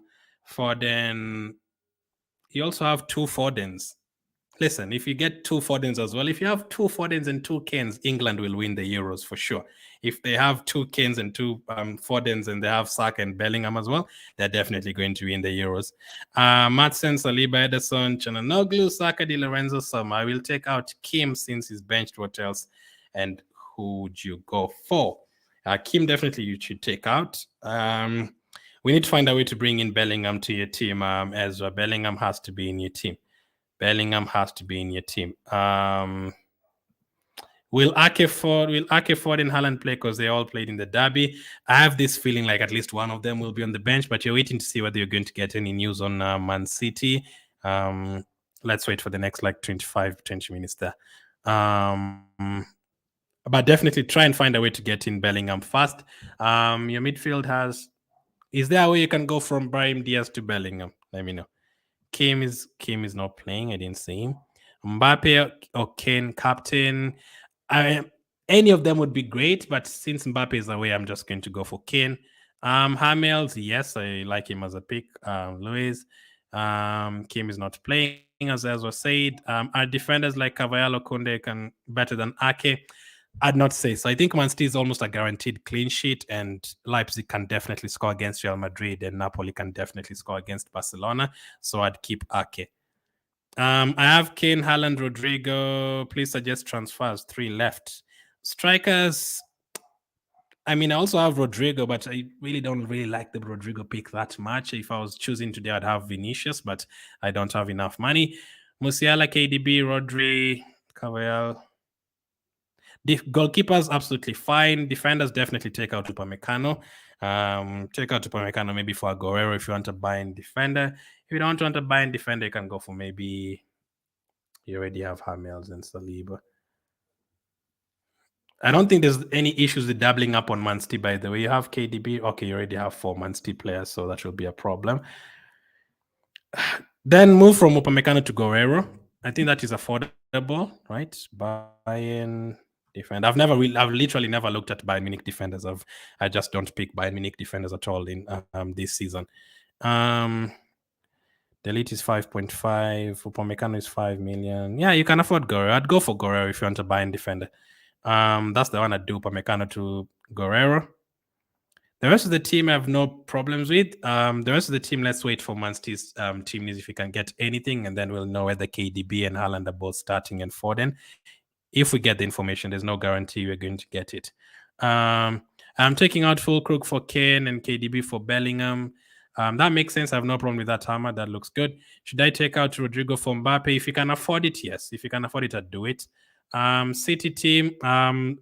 You also have two Fodens. Listen, if you get two Fodens as well, if you have two Fodens and two Kanes, England will win the Euros for sure. If they have two Kanes and two Fodens and they have Saka and Bellingham as well, they're definitely going to win the Euros. Madsen, Saliba, Ederson, Chananoglu, Saka, Di Lorenzo, Sama. I will take out Kim since he's benched. What else? And who would you go for? Kim, definitely you should take out. We need to find a way to bring in Bellingham to your team, Ezra. Bellingham has to be in your team. Bellingham has to be in your team. Will Akeford and Haaland play because they all played in the derby? I have this feeling like at least one of them will be on the bench, but you're waiting to see whether you're going to get any news on Man City. Let's wait for the next like 25, 20 minutes there. But definitely try and find a way to get in Bellingham fast. Your midfield has... Is there a way you can go from Brahim Diaz to Bellingham? Let me know. Kim is not playing. I didn't see him. Mbappe or Kane, captain. Any of them would be great, but since Mbappe is away, I'm just going to go for Kane. Hamels, yes, I like him as a pick. Luis, Kim is not playing, as was said. Are defenders like Cavallero, Kunde can better than Ake? I'd not say so. I think Man City is almost a guaranteed clean sheet, and Leipzig can definitely score against Real Madrid, and Napoli can definitely score against Barcelona. So I'd keep Ake. I have Kane, Haaland, Rodrigo. Please suggest transfers. 3 left. Strikers. I mean, I also have Rodrigo, but I really don't really like the Rodrigo pick that much. If I was choosing today, I'd have Vinicius, but I don't have enough money. Musiala, KDB, Rodri, Cavall. Goalkeepers, absolutely fine. Defenders, definitely take out Upamecano. Take out Upamecano maybe for Aguero if you want to buy in defender. If you don't want to buy in defender, you can go for maybe... You already have Hamels and Saliba. I don't think there's any issues with doubling up on Man City, by the way. You have KDB. Okay, you already have 4 Man City players, so that will be a problem. Then move from Upamecano to Guerrero. I think that is affordable, right? Bayern defender. I've literally never looked at Bayern Munich defenders. I just don't pick Bayern Munich defenders at all in this season. Delete is 5.5. Upamecano is 5 million. Yeah, you can afford Guerrero. I'd go for Guerrero if you want to buy in defender. That's the one I'd do, Upamecano to Guerrero. The rest of the team I have no problems with. The rest of the team, let's wait for Man City's team news if we can get anything, and then we'll know whether KDB and Haaland are both starting and Foden. If we get the information, there's no guarantee we're going to get it. I'm taking out Fulkrug for Kane and KDB for Bellingham. That makes sense. I have no problem with that hammer. That looks good. Should I take out Rodrigo for Mbappe? If you can afford it, yes. If you can afford it, I'd do it. City team,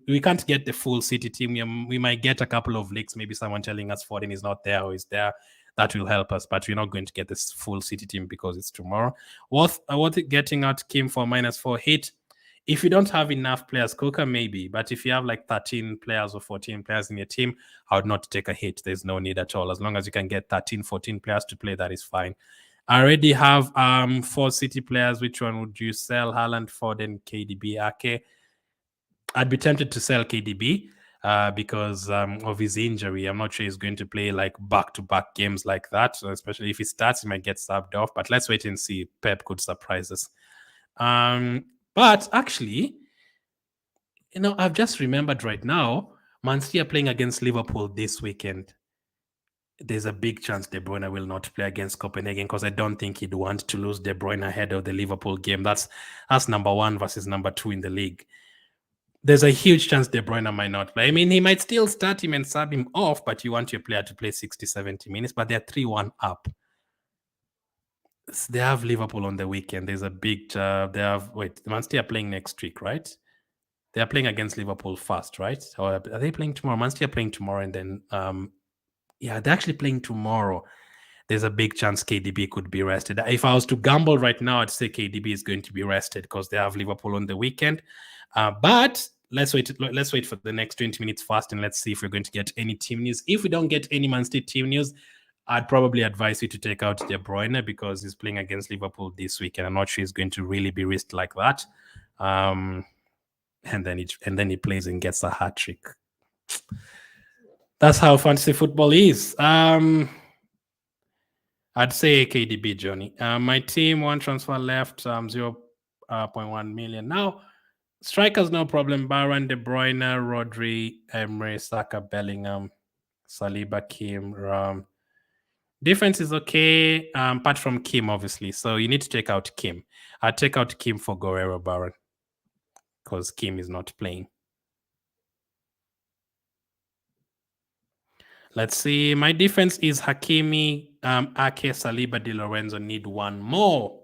we can't get the full City team. We might get a couple of leaks, maybe someone telling us Foden is not there or is there. That will help us, but we're not going to get this full City team because it's tomorrow. Worth getting out Kim for -4 hit. If you don't have enough players, Coca maybe, but if you have like 13 players or 14 players in your team, I would not take a hit. There's no need at all. As long as you can get 13, 14 players to play, that is fine. I already have 4 City players. Which one would you sell? Haaland, Foden, KDB, Ake. I'd be tempted to sell KDB because of his injury. I'm not sure he's going to play like back-to-back games like that. So especially if he starts, he might get subbed off. But let's wait and see. Pep could surprise us. But actually, I've just remembered right now, Man City are playing against Liverpool this weekend. There's a big chance De Bruyne will not play against Copenhagen because I don't think he'd want to lose De Bruyne ahead of the Liverpool game. That's number 1 versus number 2 in the league. There's a huge chance De Bruyne might not play. I mean, he might still start him and sub him off, but you want your player to play 60, 70 minutes, but they're 3-1 up. They have Liverpool on the weekend. There's a big Man City are playing next week, right? They are playing against Liverpool first, right? Or are they playing tomorrow? Man City are playing tomorrow, and then they're actually playing tomorrow. There's a big chance KDB could be rested. If I was to gamble right now, I'd say KDB is going to be rested because they have Liverpool on the weekend. But let's wait for the next 20 minutes first, and let's see if we're going to get any team news. If we don't get any Man City team news, I'd probably advise you to take out De Bruyne because he's playing against Liverpool this week, and I'm not sure he's going to really be risked like that. And then he plays and gets a hat trick. That's how fantasy football is. I'd say KDB, Johnny. My team, 1 transfer left, 0.1 million. Now, strikers, no problem. Baron, De Bruyne, Rodri, Emre, Saka, Bellingham, Saliba, Kim, Defense is okay, apart from Kim, obviously. So you need to take out Kim. I'd take out Kim for Guerrero, Baron, because Kim is not playing. Let's see. My defense is Hakimi, Ake, Saliba, Di Lorenzo. Need 1 more.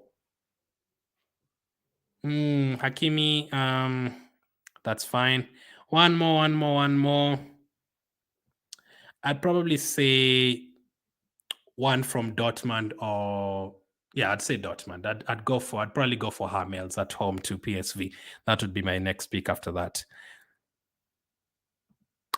Hakimi, that's fine. One more. I'd probably say 1 from Dortmund, or I'd say Dortmund. I'd probably go for Hamels at home to PSV. That would be my next pick after that.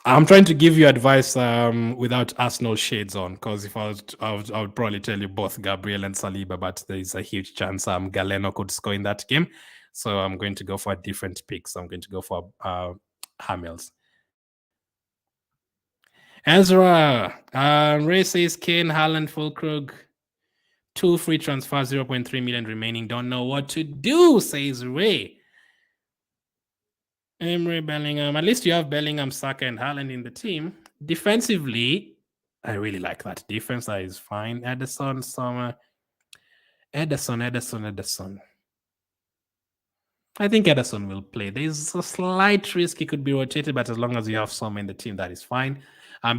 I'm trying to give you advice without Arsenal shades on, because if I would probably tell you both Gabriel and Saliba, but there's a huge chance Galeno could score in that game. So I'm going to go for a different pick. So I'm going to go for Hamels. Ezra, Ray says Kane, Haaland, Fulkrug, 2 free transfers, 0.3 million remaining. Don't know what to do, says Ray. Emery, Bellingham. At least you have Bellingham, Saka, and Haaland in the team. Defensively, I really like that defense. That is fine. Ederson, Sommer. Ederson. I think Ederson will play. There's a slight risk he could be rotated, but as long as you have Sommer in the team, that is fine.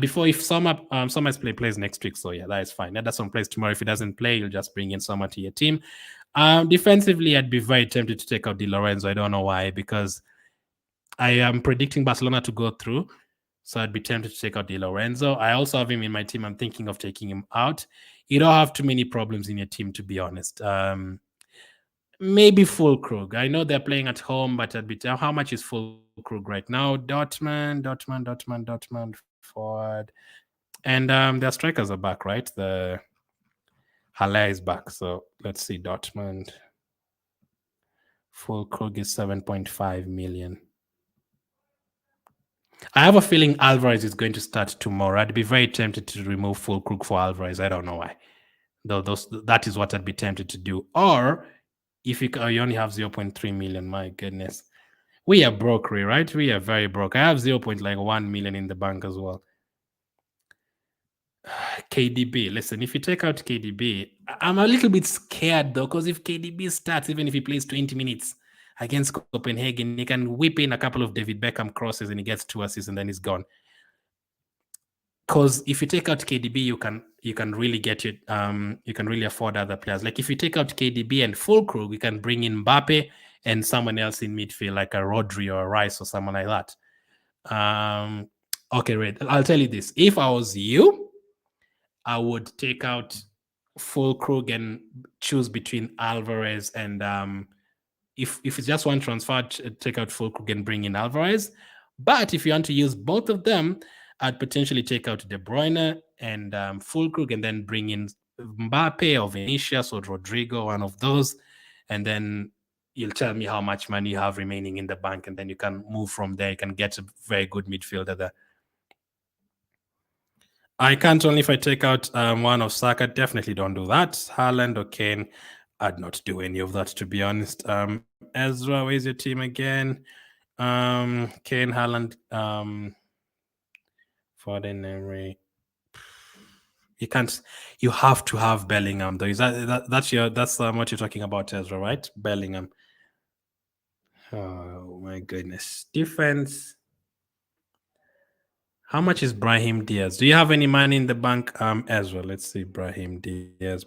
Before, if Sommer's plays next week, so yeah, that is fine. Ederson plays tomorrow. If he doesn't play, you'll just bring in Sommer to your team. Defensively, I'd be very tempted to take out Di Lorenzo. I don't know why, because I am predicting Barcelona to go through. So I'd be tempted to take out Di Lorenzo. I also have him in my team. I'm thinking of taking him out. You don't have too many problems in your team, to be honest. Maybe Fulkrug. I know they're playing at home, but how much is Fulkrug right now? Dortmund, Ford. And their strikers are back, right? The Haller is back. So let's see. Dortmund. Fulkrug is 7.5 million. I have a feeling Alvarez is going to start tomorrow. I'd be very tempted to remove Fulkrug for Alvarez. I don't know why. Though that is what I'd be tempted to do. Or if you only have 0.3 million, my goodness. We are broke, right? We are very broke. I have 0.1 million in the bank as well. KDB. Listen, if you take out KDB, I'm a little bit scared though, because if KDB starts, even if he plays 20 minutes against Copenhagen, he can whip in a couple of David Beckham crosses and he gets 2 assists and then he's gone. Because if you take out KDB, you can really get it. You can really afford other players. Like if you take out KDB and Fulkrug, you can bring in Mbappe and someone else in midfield, like a Rodri or a Rice or someone like that. Okay, Red. I'll tell you this: if I was you, I would take out Fulkrug and choose between Alvarez and if it's just one transfer, take out Fulkrug and bring in Alvarez. But if you want to use both of them, I'd potentially take out De Bruyne and Fulkrug and then bring in Mbappe or Vinicius or Rodrigo, one of those. And then you'll tell me how much money you have remaining in the bank. And then you can move from there. You can get a very good midfielder there. I can't only if I take out one of Saka. Definitely don't do that. Haaland or Kane, I'd not do any of that, to be honest. Ezra, where's your team again? Kane, Haaland, Foden, Emery. You can't. You have to have Bellingham, though. Is that's what you're talking about, Ezra, right? Bellingham. Oh my goodness. Defense. How much is Brahim Diaz? Do you have any money in the bank, Ezra? Let's see. Brahim Diaz.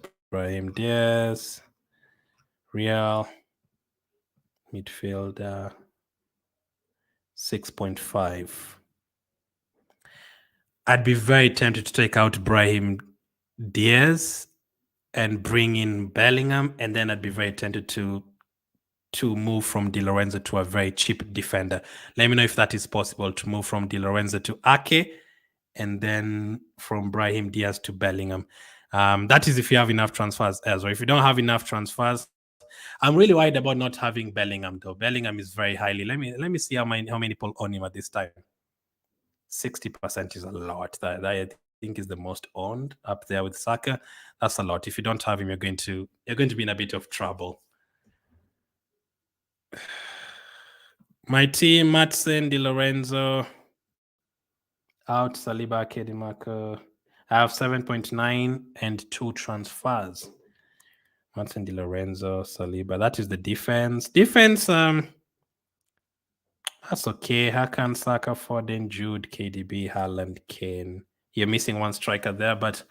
Real midfielder. 6.5. I'd be very tempted to take out Brahim Diaz and bring in Bellingham, and then I'd be very tempted to move from Di Lorenzo to a very cheap defender. Let me know if that is possible, to move from Di Lorenzo to Ake and then from Brahim Diaz to Bellingham. That is if you have enough transfers, Ezra. If you don't have enough transfers, I'm really worried about not having Bellingham, though. Bellingham is very highly. Let me see how many people own him at this time. 60% is a lot. That I think is the most owned up there with Saka. That's a lot. If you don't have him, you're going to be in a bit of trouble. My team: Matson, Di Lorenzo, out, Saliba, Kedimarco. I have 7.9 and 2 transfers. Matson, Di Lorenzo, Saliba. That is the defense. That's okay. Hakan, Saka, Foden, Jude, KDB, Haaland, Kane. You're missing one striker there, but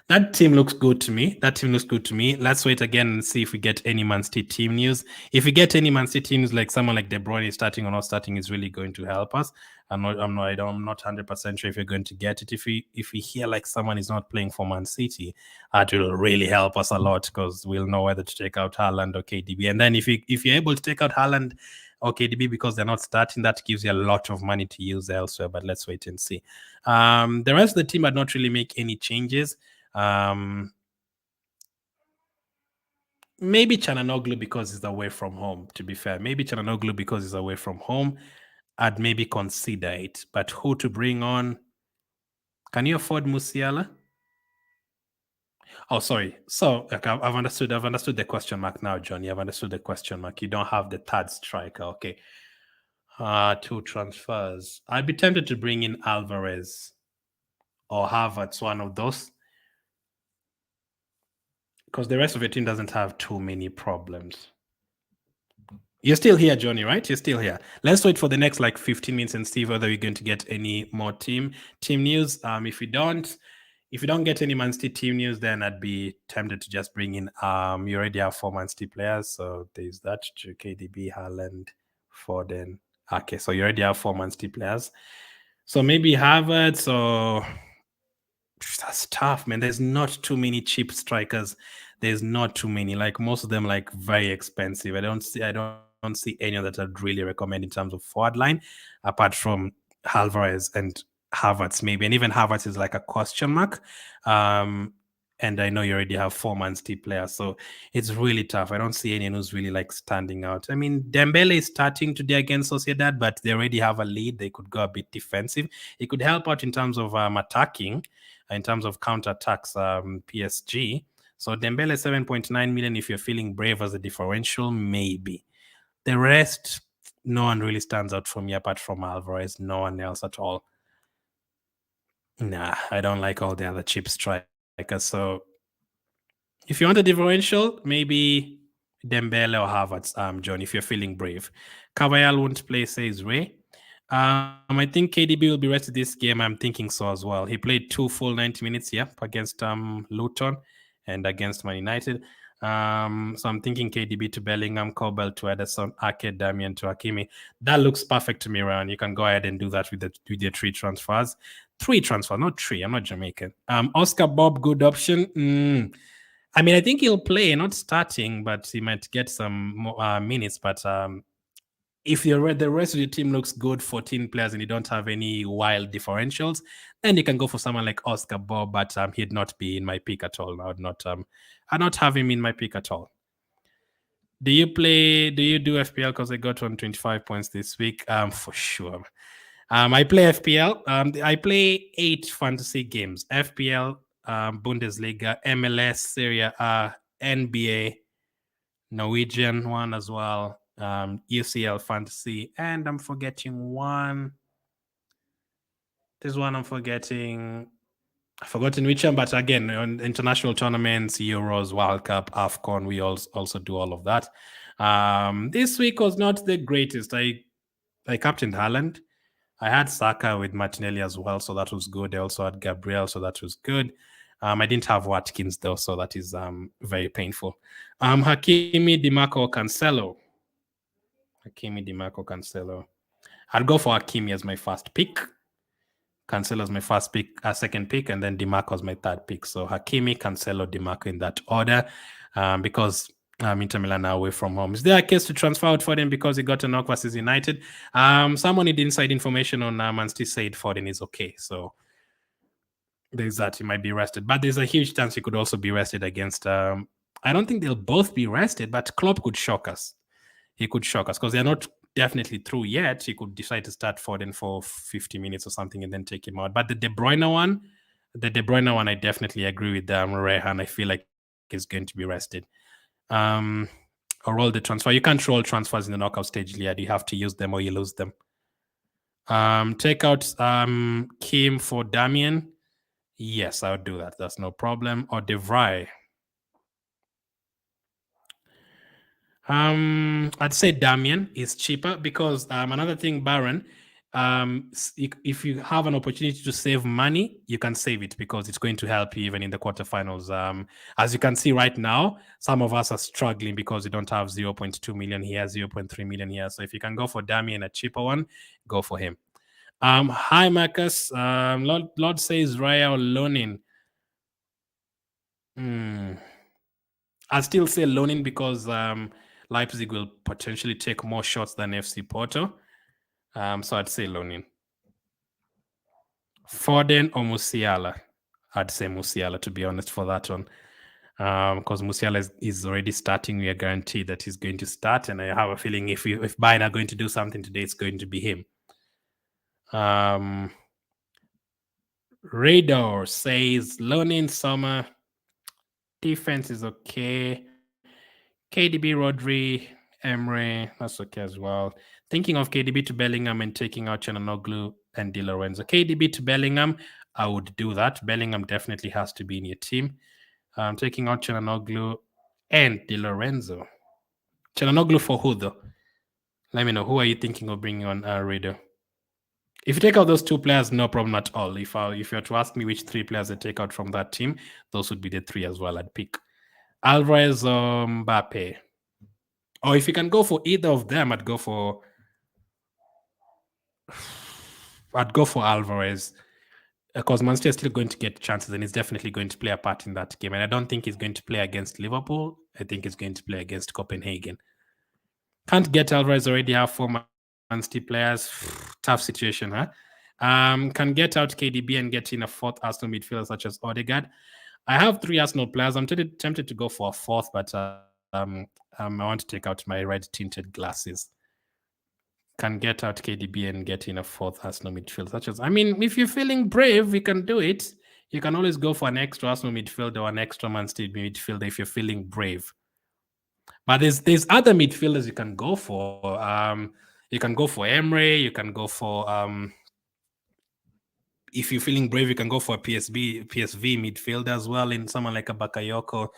that team looks good to me. Let's wait again and see if we get any Man City team news. If we get any Man City team news, like someone like De Bruyne starting or not starting, is really going to help us. I'm not 100% sure if you're going to get it. If we hear like someone is not playing for Man City, that will really help us a lot, because we'll know whether to take out Haaland or KDB. And then if you're able to take out Haaland or KDB because they're not starting, that gives you a lot of money to use elsewhere. But let's wait and see. The rest of the team, I'd not really make any changes. Maybe Chananoglu because he's away from home, to be fair. I'd maybe consider it. But who to bring on? Can you afford Musiala? Oh, sorry. So I've understood. I've understood the question mark now, Johnny. I've understood the question mark. You don't have the third striker. Okay. Two transfers. I'd be tempted to bring in Alvarez or Havertz, one of those, because the rest of your team doesn't have too many problems. You're still here, Johnny, right? You're still here. Let's wait for the next 15 minutes and see whether we're going to get any more team news. If you don't get any Man City team news, then I'd be tempted to just bring in. You already have 4 Man City players, so there's that: KDB, Haaland, Foden. Okay, so you already have 4 Man City players. So maybe Havertz, or that's tough, man. There's not too many cheap strikers. There's not too many. Most of them very expensive. I don't see any that I'd really recommend in terms of forward line, apart from Alvarez and Havertz maybe. And even Havertz is a question mark. And I know you already have 4 Man City players, so it's really tough. I don't see anyone who's really standing out. I mean, Dembele is starting today against Sociedad, but they already have a lead. They could go a bit defensive. It could help out in terms of attacking, in terms of counter-attacks, PSG. So Dembele 7.9 million, if you're feeling brave as a differential, maybe. The rest, no one really stands out for me apart from Alvarez. No one else at all. Nah, I don't like all the other cheap strikers. So if you want a differential, maybe Dembele or Havertz, John, if you're feeling brave. Carvajal won't play, says Ray. I think KDB will be rested this game. I'm thinking so as well. He played 2 full 90 minutes, against Luton and against Man United. So I'm thinking KDB to Bellingham, Kobel to Ederson, Ake, Damian to Hakimi. That looks perfect to me, Ryan. You can go ahead and do that with your 3 transfers. 3 transfers, not 3. I'm not Jamaican. Oscar Bob, good option. I mean, I think he'll play, not starting, but he might get some more, minutes. But if the rest of your team looks good, 14 players, and you don't have any wild differentials, then you can go for someone like Oscar Bob, but he'd not be in my pick at all. I'd not have him in my pick at all. Do you do FPL? Because I got 125 points this week. For sure. I play FPL. I play 8 fantasy games: FPL, Bundesliga, MLS, Serie A, NBA, Norwegian one as well, UCL fantasy, and I'm forgetting one. There's one I'm forgetting. I've forgotten which one, but again, on international tournaments, Euros, World Cup, AFCON, we also do all of that. This week was not the greatest. I captained Haaland. I had Saka with Martinelli as well, so that was good. I also had Gabriel, so that was good. I didn't have Watkins though, so that is very painful. Hakimi, DiMarco, Cancelo. Hakimi, DiMarco, Cancelo. I'd go for Hakimi as my first pick. Cancelo as my first pick, second pick, and then DiMarco as my third pick. So Hakimi, Cancelo, DiMarco in that order, because Inter Milan are away from home. Is there a case to transfer out Foden because he got a knock versus United? Someone need inside information on Man City said Foden is okay. So there's that. He might be rested. But there's a huge chance he could also be rested against... I don't think they'll both be rested, but Klopp could shock us. He could shock us because they're not definitely through yet. He could decide to start Foden for 50 minutes or something and then take him out. But the De Bruyne one, I definitely agree with Rehan. I feel like he's going to be rested. Or roll the transfer. You can't roll transfers in the knockout stage, Liad. You have to use them or you lose them. Take out Kim for Damian. Yes, I would do that. That's no problem. Or De Vrij. I'd say Damian is cheaper because another thing, Baron, if you have an opportunity to save money, you can save it because it's going to help you even in the quarterfinals. As you can see right now, some of us are struggling because we don't have 0.2 million here, 0.3 million here. So if you can go for Damian, a cheaper one, go for him. Hi, Marcus. Lord says Raya or Lonin. I'll still say Lonin because Leipzig will potentially take more shots than FC Porto. So I'd say Lonin. Foden or Musiala? I'd say Musiala, to be honest, for that one. Because Musiala is already starting. We are guaranteed that he's going to start. And I have a feeling if Bayern are going to do something today, it's going to be him. Um, Radar says learning summer defense is okay. KDB, Rodri, Emre, that's okay as well. Thinking of KDB to Bellingham and taking out Chananoglu and Di Lorenzo. KDB to Bellingham, I would do that. Bellingham definitely has to be in your team. Taking out Chananoglu and Di Lorenzo. Chananoglu for who though? Let me know. Who are you thinking of bringing on Radar? If you take out those two players, no problem at all. If you were to ask me which three players I take out from that team, those would be the three as well I'd pick. Alvarez, Mbappe. Or if you can go for either of them, I'd go for Alvarez, because Man City is still going to get chances and he's definitely going to play a part in that game. And I don't think he's going to play against Liverpool. I think he's going to play against Copenhagen. Can't get Alvarez, already have 4 Man City players. Tough situation, huh? Can get out KDB and get in a fourth Arsenal midfielder such as Odegaard. I have 3 Arsenal players. I'm tempted to go for a fourth, but I want to take out my red tinted glasses. Can get out KDB and get in a fourth Arsenal midfield, such as, I mean, if you're feeling brave, you can do it. You can always go for an extra Arsenal midfielder or an extra Man City midfielder if you're feeling brave. But there's other midfielders you can go for. You can go for Emre. You can go for if you're feeling brave, you can go for a PSV midfielder as well, in someone like a Bakayoko,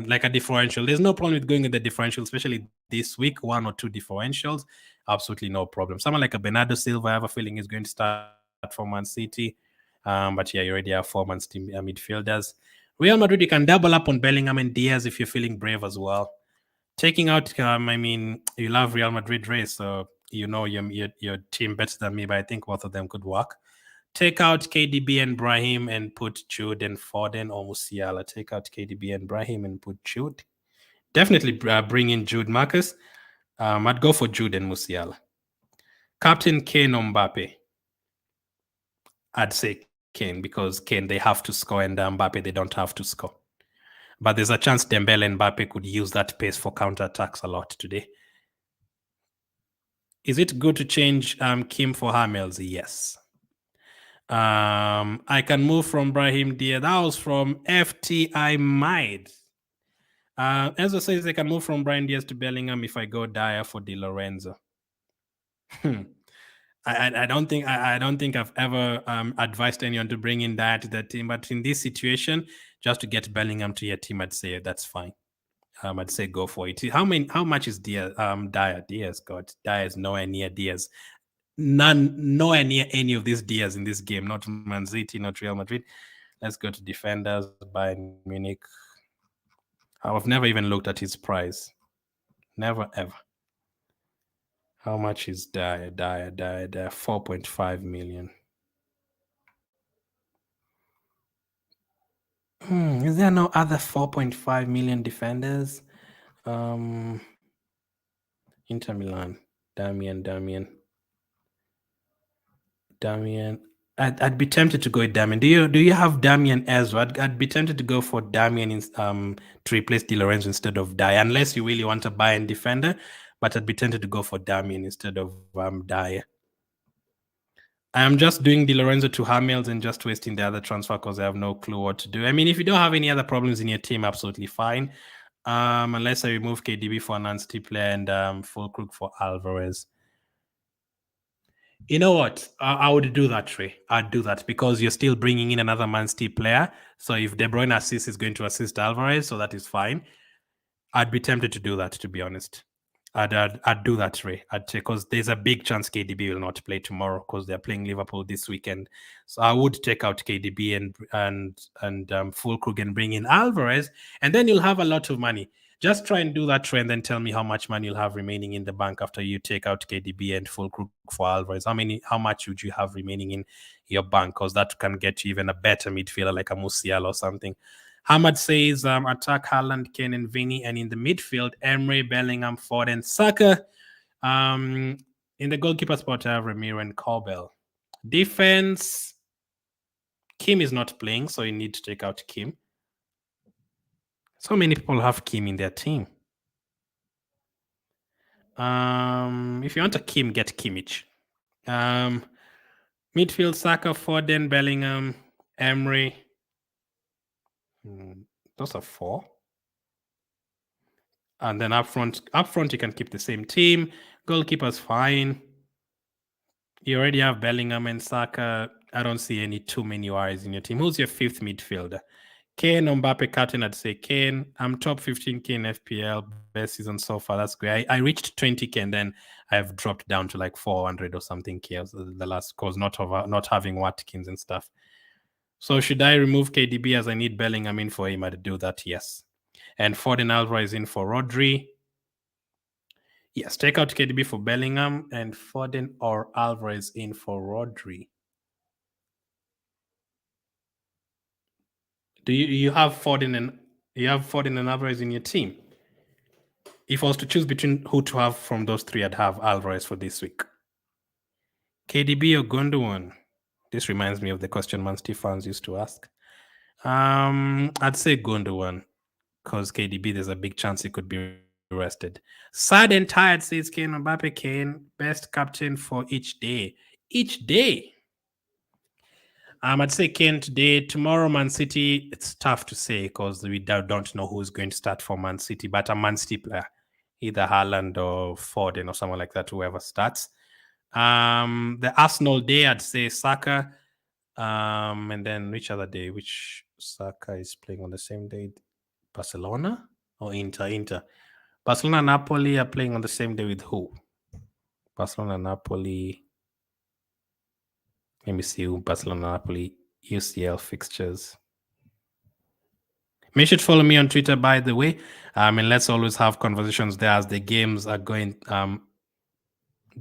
like a differential. There's no problem with going with the differential, especially this week, 1 or 2 differentials. Absolutely no problem. Someone like a Bernardo Silva, I have a feeling is going to start for Man City. But yeah, you already have 4 Man City midfielders. Real Madrid, you can double up on Bellingham and Diaz if you're feeling brave as well. Taking out, I mean, you love Real Madrid race, so you know your team better than me, but I think both of them could work. Take out KDB and Brahim and put Jude and Foden or Musiala. Take out KDB and Brahim and put Jude. Definitely bring in Jude. Marcus, I'd go for Jude and Musiala. Captain Kane or Mbappe? I'd say Kane, because Kane, they have to score, and Mbappe, they don't have to score. But there's a chance Dembele and Mbappe could use that pace for counterattacks a lot today. Is it good to change Kim for Hamels? Yes. I can move from Brahim Diaz. That was from FTI Might. Enzo says they can move from Brahim Diaz to Bellingham if I go Dyer for Di Lorenzo. I don't think I've ever advised anyone to bring in Dyer to the team, but in this situation, just to get Bellingham to your team, I'd say that's fine. I'd say go for it. How much is Diaz? Dyer? Diaz, God, Dyer is nowhere near Diaz. Nowhere near any of these Diaz in this game. Not Man City, not Real Madrid. Let's go to defenders. Bayern Munich. I've never even looked at his price. Never ever. How much is Dyer? 4.5 million. Is there no other 4.5 million defenders? Inter Milan. Damian. I'd be tempted to go with Damian. Do you have Damian Ezra? I'd be tempted to go for Damian to replace Di Lorenzo instead of Dyer, unless you really want a Bayern defender. But I'd be tempted to go for Damian instead of Dyer. I am just doing Di Lorenzo to Hamels and just wasting the other transfer because I have no clue what to do. I mean, if you don't have any other problems in your team, absolutely fine. Unless I remove KDB for an City player and Fulkrug for Alvarez. You know what? I would do that, Trey. I'd do that because you're still bringing in another Man City player. So if De Bruyne assists, is going to assist Alvarez, so that is fine. I'd be tempted to do that, to be honest. I'd do that, Ray. Because there's a big chance KDB will not play tomorrow because they're playing Liverpool this weekend. So I would take out KDB and Fulkrug and bring in Alvarez, and then you'll have a lot of money. Just try and do that, Trey, and then tell me how much money you'll have remaining in the bank after you take out KDB and Fulkrug for Alvarez. How much would you have remaining in your bank? Because that can get you even a better midfielder like a Musiala or something. Hamad says attack Haaland, Kane, and Vinny, and in the midfield, Emre, Bellingham, Ford, and Saka. In the goalkeeper spot, I have Ramiro and Corbell. Defense, Kim is not playing, so you need to take out Kim. So many people have Kim in their team. If you want a Kim, get Kimmich. Midfield, Saka, Foden, Bellingham, Emery. Those are 4. And then up front, you can keep the same team. Goalkeeper's fine. You already have Bellingham and Saka. I don't see any too many worries in your team. Who's your 5th midfielder? Kane, Mbappe, captain, I'd say Kane. I'm top 15K in FPL. Best season so far. That's great. I reached 20K and then I've dropped down to like 400 or something K the last cause not having Watkins and stuff. So should I remove KDB as I need Bellingham in for him? I'd do that, yes. And Foden Alvarez in for Rodri. Yes, take out KDB for Bellingham and Foden or Alvarez in for Rodri. Do you have Foden and Alvarez in your team? If I was to choose between who to have from those 3, I'd have Alvarez for this week. KDB or Gundogan? This reminds me of the question Man City fans used to ask. I'd say Gundogan because KDB, there's a big chance he could be rested. Sad and tired, says Kane. Mbappe Kane, best captain for each day. Each day? I'd say Kane today. Tomorrow, Man City, it's tough to say because we don't know who's going to start for Man City, but a Man City player, either Haaland or Foden or someone like that, whoever starts. The Arsenal day, I'd say Saka. And then which other day? Which Saka is playing on the same day? Barcelona or Inter? Barcelona and Napoli are playing on the same day with who? Barcelona and Napoli. Let me see who Barcelona Napoli UCL fixtures. Make sure to follow me on Twitter, by the way. And let's always have conversations there as the games are going on.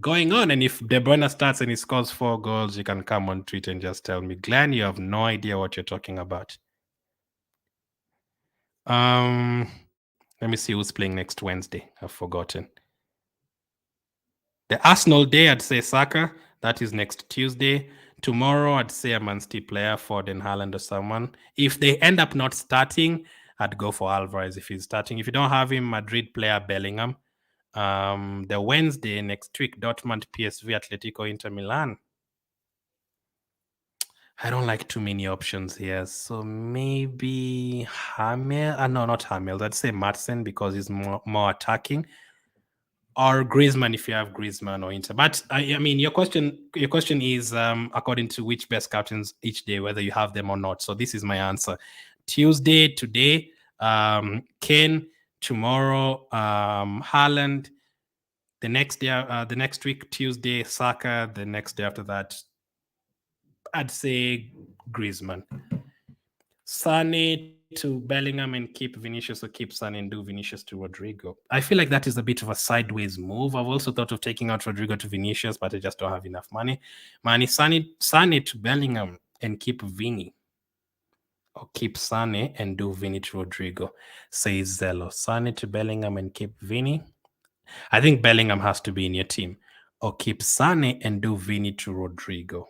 And if De Bruyne starts and he scores 4 goals, you can come on Twitter and just tell me, Glenn, you have no idea what you're talking about. Let me see who's playing next Wednesday. I've forgotten. The Arsenal day, I'd say Saka. That is next Tuesday. Tomorrow, I'd say a Man City player, Foden, Haaland, or someone. If they end up not starting, I'd go for Alvarez if he's starting. If you don't have him, Madrid player Bellingham. The Wednesday next week, Dortmund, PSV, Atletico, Inter Milan. I don't like too many options here. So maybe Hamel. No, not Hamel. I'd say Madsen because he's more attacking. Or Griezmann if you have Griezmann or Inter. But I mean, your question is according to which best captains each day, whether you have them or not. So this is my answer. Tuesday, today, Kane. Tomorrow, Haaland. The next day, the next week, Tuesday, Saka. The next day after that, I'd say Griezmann. Sane to Bellingham and keep Vinicius, or keep Sane and do Vinicius to Rodrigo. I feel like that is a bit of a sideways move. I've also thought of taking out Rodrigo to Vinicius, but I just don't have enough money. Sane to Bellingham and keep Vini. Or keep Sane and do Vini to Rodrigo, says Zello. Sane to Bellingham and keep Vini. I think Bellingham has to be in your team. Or keep Sane and do Vini to Rodrigo.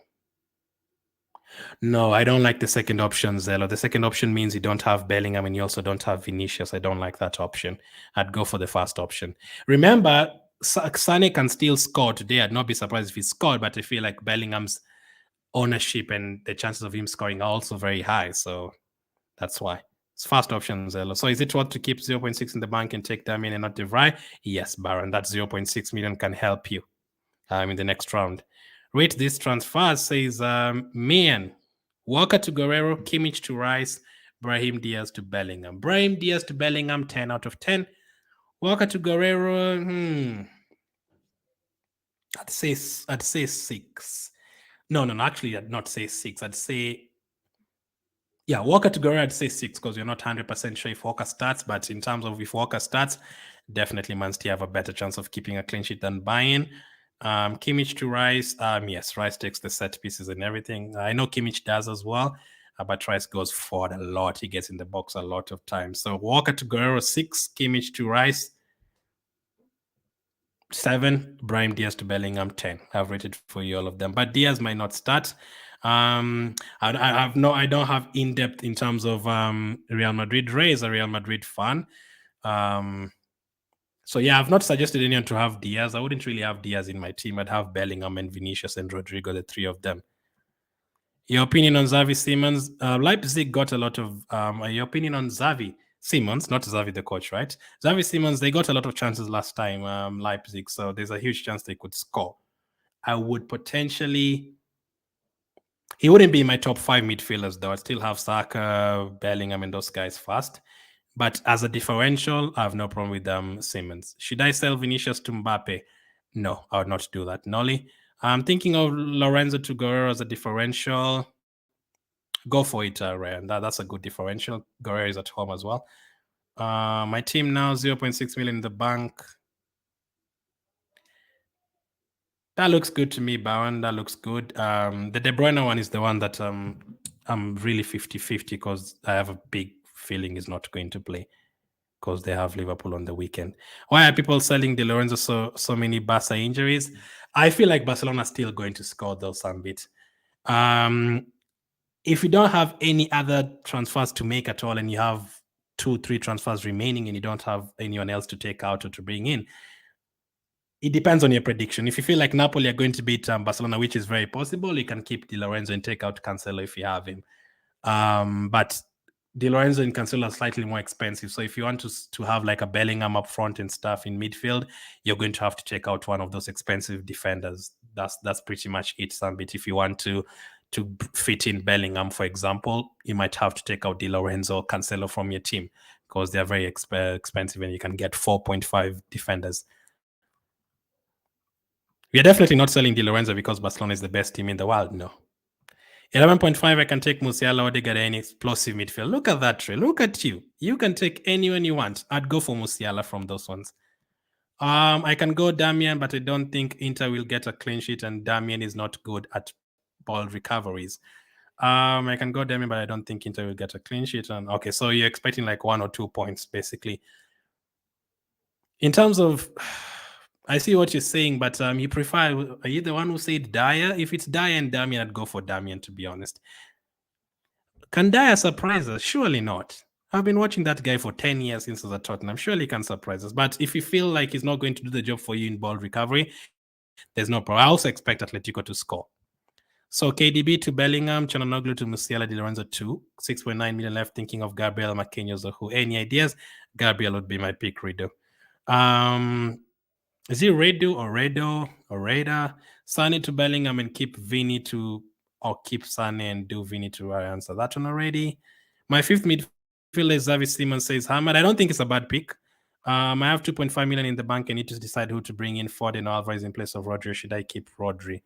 No, I don't like the second option, Zello. The second option means you don't have Bellingham and you also don't have Vinicius. I don't like that option. I'd go for the first option. Remember, Sane can still score today. I'd not be surprised if he scored, but I feel like Bellingham's ownership and the chances of him scoring are also very high. So that's why. It's first option, Zello. So is it worth to keep 0.6 in the bank and take them in and not DeVry? Yes, Baron. That 0.6 million can help you in the next round. Rate this transfer, says Mian. Walker to Guerrero, Kimmich to Rice, Brahim Diaz to Bellingham. Brahim Diaz to Bellingham, 10 out of 10. Walker to Guerrero, I'd say 6. No, actually, I'd not say 6. I'd say, yeah, Walker to Guerrero, I'd say 6 because you're not 100% sure if Walker starts. But in terms of if Walker starts, definitely Man City have a better chance of keeping a clean sheet than buying. Kimmich to Rice. Yes, Rice takes the set pieces and everything. I know Kimmich does as well, but Rice goes forward a lot. He gets in the box a lot of times. So Walker to Guerrero, 6. Kimmich to Rice, 7. Brahim Diaz to Bellingham, 10. I've rated for you all of them, but Diaz might not start. I don't have in depth in terms of Real Madrid. Ray is a Real Madrid fan. So yeah, I've not suggested anyone to have Diaz. I wouldn't really have Diaz in my team. I'd have Bellingham and Vinicius and Rodrigo, the 3 of them. Your opinion on Xavi Simons? Leipzig got a lot of. Your opinion on Xavi Simons, not Xavi the coach, right? Xavi Simons, they got a lot of chances last time, Leipzig, so there's a huge chance they could score. I would potentially. He wouldn't be my top 5 midfielders, though. I'd still have Saka, Bellingham, and those guys first. But as a differential, I have no problem with Simmons. Should I sell Vinicius to Mbappe? No, I would not do that. Nolly, I'm thinking of Lorenzo to Guerrero as a differential. Go for it, Ryan. That's a good differential. Guerrero is at home as well. My team now, 0.6 million in the bank. That looks good to me, Bowen. That looks good. The De Bruyne one is the one that I'm really 50-50 because I have a big feeling he's not going to play because they have Liverpool on the weekend. Why are people selling De Lorenzo so many Barca injuries? I feel like Barcelona is still going to score though some bit. If you don't have any other transfers to make at all and you have 2-3 transfers remaining and you don't have anyone else to take out or to bring in, it depends on your prediction. If you feel like Napoli are going to beat Barcelona, which is very possible, you can keep Di Lorenzo and take out Cancelo if you have him. But Di Lorenzo and Cancelo are slightly more expensive. So if you want to have like a Bellingham up front and stuff in midfield, you're going to have to take out one of those expensive defenders. That's pretty much it, Sambit. If you want to fit in Bellingham, for example, you might have to take out Di Lorenzo or Cancelo from your team because they're very expensive and you can get 4.5 defenders. We are definitely not selling Di Lorenzo because Barcelona is the best team in the world. No. 11.5, I can take Musiala, Odegaard, any explosive midfield. Look at that, Trey. Look at you. You can take anyone you want. I'd go for Musiala from those ones. I can go Damian, but I don't think Inter will get a clean sheet, and Damian is not good at ball recoveries. I can go Damian, but I don't think Inter will get a clean sheet. And okay, so you're expecting like 1 or 2 points, basically. In terms of, I see what you're saying, but you prefer, are you the one who said Dyer? If it's Dyer and Damian, I'd go for Damian, to be honest. Can Dyer surprise us? Surely not. I've been watching that guy for 10 years since he was at Tottenham. Surely he can surprise us. But if you feel like he's not going to do the job for you in ball recovery, there's no problem. I also expect Atletico to score. So KDB to Bellingham, Chananoglu to Musiala, Di Lorenzo 2, 6.9 million left. Thinking of Gabriel, Marquinhos, or who? Any ideas? Gabriel would be my pick, Rido. Is it Redo or Redo or Reda? Sane to Bellingham and keep Vini to, or keep Sane and do Vini to, I answer that one already. My fifth midfielder is Xavi Simons, says Hamad. I don't think it's a bad pick. I have 2.5 million in the bank. I need to decide who to bring in. Foden or Alvarez in place of Rodri, or should I keep Rodri?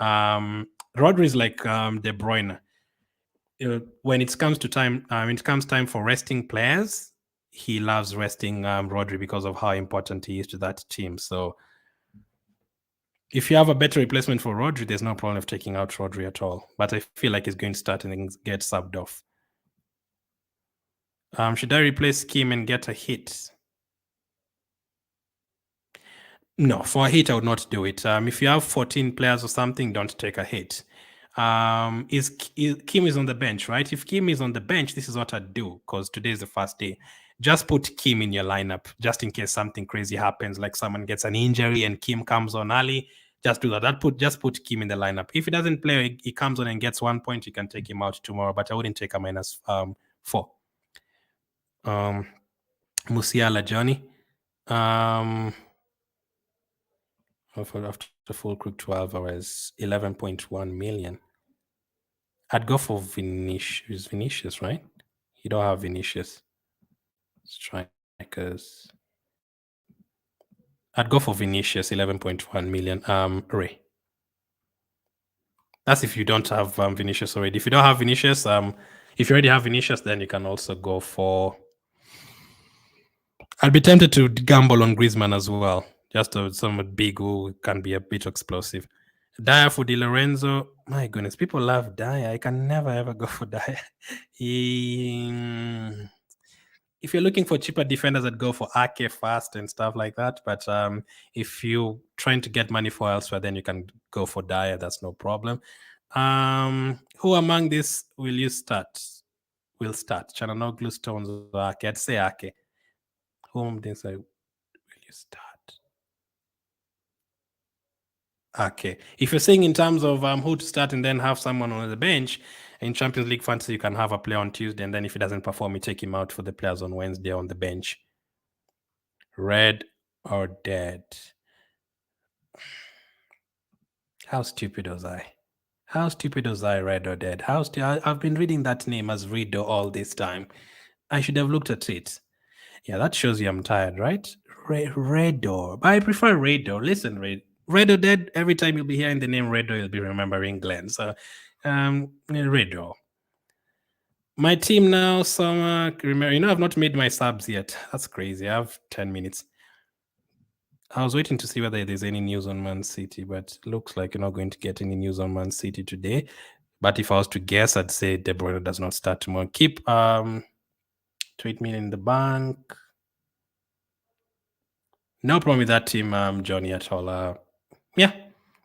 Rodri is like De Bruyne. When it comes time for resting players, he loves resting Rodri because of how important he is to that team. So if you have a better replacement for Rodri, there's no problem of taking out Rodri at all. But I feel like he's going to start and get subbed off. Should I replace Kim and get a hit? No, for a hit, I would not do it. If you have 14 players or something, don't take a hit. Kim is on the bench, right? If Kim is on the bench, this is what I'd do because today is the first day. Just put Kim in your lineup just in case something crazy happens, like someone gets an injury and Kim comes on early. Just do that. Just put Kim in the lineup. If he doesn't play, he comes on and gets 1 point, you can take him out tomorrow, but I wouldn't take a -4. Musiala, Johnny. After full quick 12 hours, 11.1 million. I'd go for Vinicius, right? You don't have Vinicius. Strikers. I'd go for Vinicius, 11.1 million. Ray. That's if you don't have Vinicius already. If you don't have Vinicius, if you already have Vinicius, then you can also go for. I'd be tempted to gamble on Griezmann as well. Just someone big who can be a bit explosive. Dyer for Di Lorenzo. My goodness, people love Dyer. I can never ever go for Dyer. If you're looking for cheaper defenders, I'd go for Ake fast and stuff like that. But if you're trying to get money for elsewhere, then you can go for Dyer. That's no problem. Who among these will you start? Will start Chananoglu, Stones, or Ake? I'd say Ake. Whom this will you start? Okay. If you're saying in terms of who to start and then have someone on the bench, in Champions League fantasy, you can have a player on Tuesday, and then if he doesn't perform, you take him out for the players on Wednesday on the bench. Red or dead? How stupid was I? How stupid was I, red or dead? I've been reading that name as Rido all this time. I should have looked at it. Yeah, that shows you I'm tired, right? Redor. I prefer Redor. Listen, Redor dead. Every time you'll be hearing the name Redor, you'll be remembering Glenn. So, Redor. My team now, Summer. Remember, I've not made my subs yet. That's crazy. I have 10 minutes. I was waiting to see whether there's any news on Man City, but looks like you're not going to get any news on Man City today. But if I was to guess, I'd say De Bruyne does not start tomorrow. Keep 20 million in the bank. No problem with that team, Johnny, at all. Yeah,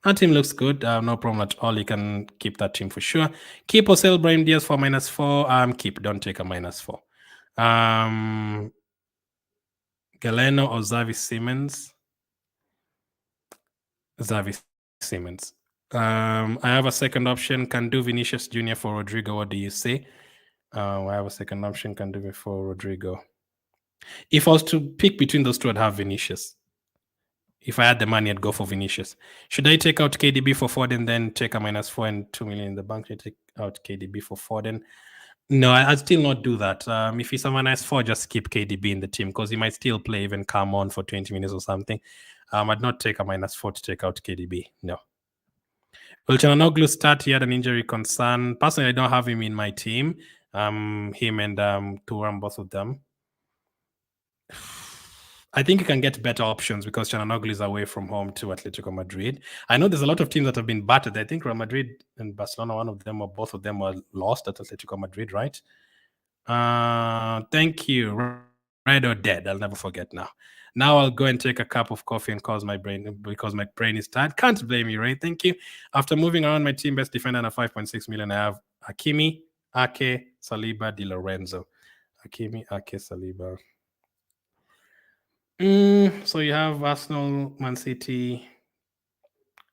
that team looks good. No problem at all. You can keep that team for sure. Keep or sell Brahim Diaz for -4. Keep. Don't take a -4. Galeno or Xavi Simmons? Xavi Simmons. I have a second option. Can do Vinicius Jr. for Rodrigo. What do you say? I have a second option. Can do it for Rodrigo. If I was to pick between those two, I'd have Vinicius. If I had the money, I'd go for Vinicius. Should I take out KDB for Foden, then take a -4 and 2 million in the bank? Should I take out KDB for Foden? No, I'd still not do that. If he's a -4, just keep KDB in the team because he might still play, even come on for 20 minutes or something. I'd not take a -4 to take out KDB. No. Will Çalhanoğlu start? He had an injury concern. Personally, I don't have him in my team. Him and Thuram, both of them. I think you can get better options because Çalhanoğlu is away from home to Atletico Madrid. I know there's a lot of teams that have been battered. I think Real Madrid and Barcelona, one of them or both of them were lost at Atletico Madrid, right? Thank you. Red or dead? I'll never forget now. Now I'll go and take a cup of coffee and cause my brain because my brain is tired. Can't blame you, right? Thank you. After moving around my team best defender at 5.6 million, I have Hakimi, Ake, Saliba, Di Lorenzo. Hakimi, Ake, Saliba. So you have Arsenal, Man City.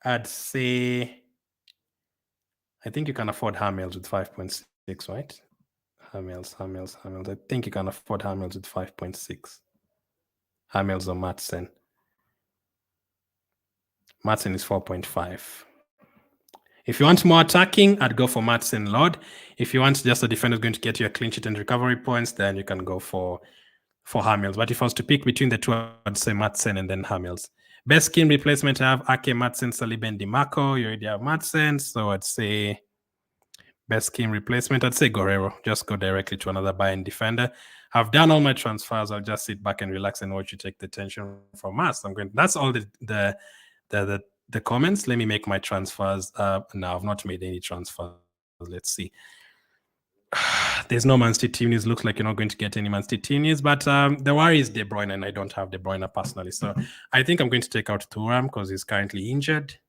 I'd say I think you can afford Hamels with 5.6, right? Hamels. I think you can afford Hamels with 5.6. Hamels or Madsen. Madsen is 4.5. If you want more attacking, I'd go for Madsen Lord. If you want just a defender who's going to get you a clean sheet and recovery points, then you can go for Hamels. But if I was to pick between the two, I'd say Madsen and then Hamels. Best skin replacement, I have Ake, Madsen, Saliba, and DiMarco. You already have Madsen, so I'd say best skin replacement, I'd say Guerrero. Just go directly to another Bayern defender. I've done all my transfers. I'll just sit back and relax and watch you take the tension from us. That's all the comments. Let me make my transfers. No, I've not made any transfers. Let's see. There's no Man City team news. Looks like you're not going to get any Man City team news, but the worry is De Bruyne, and I don't have De Bruyne personally. So I think I'm going to take out Thuram because he's currently injured.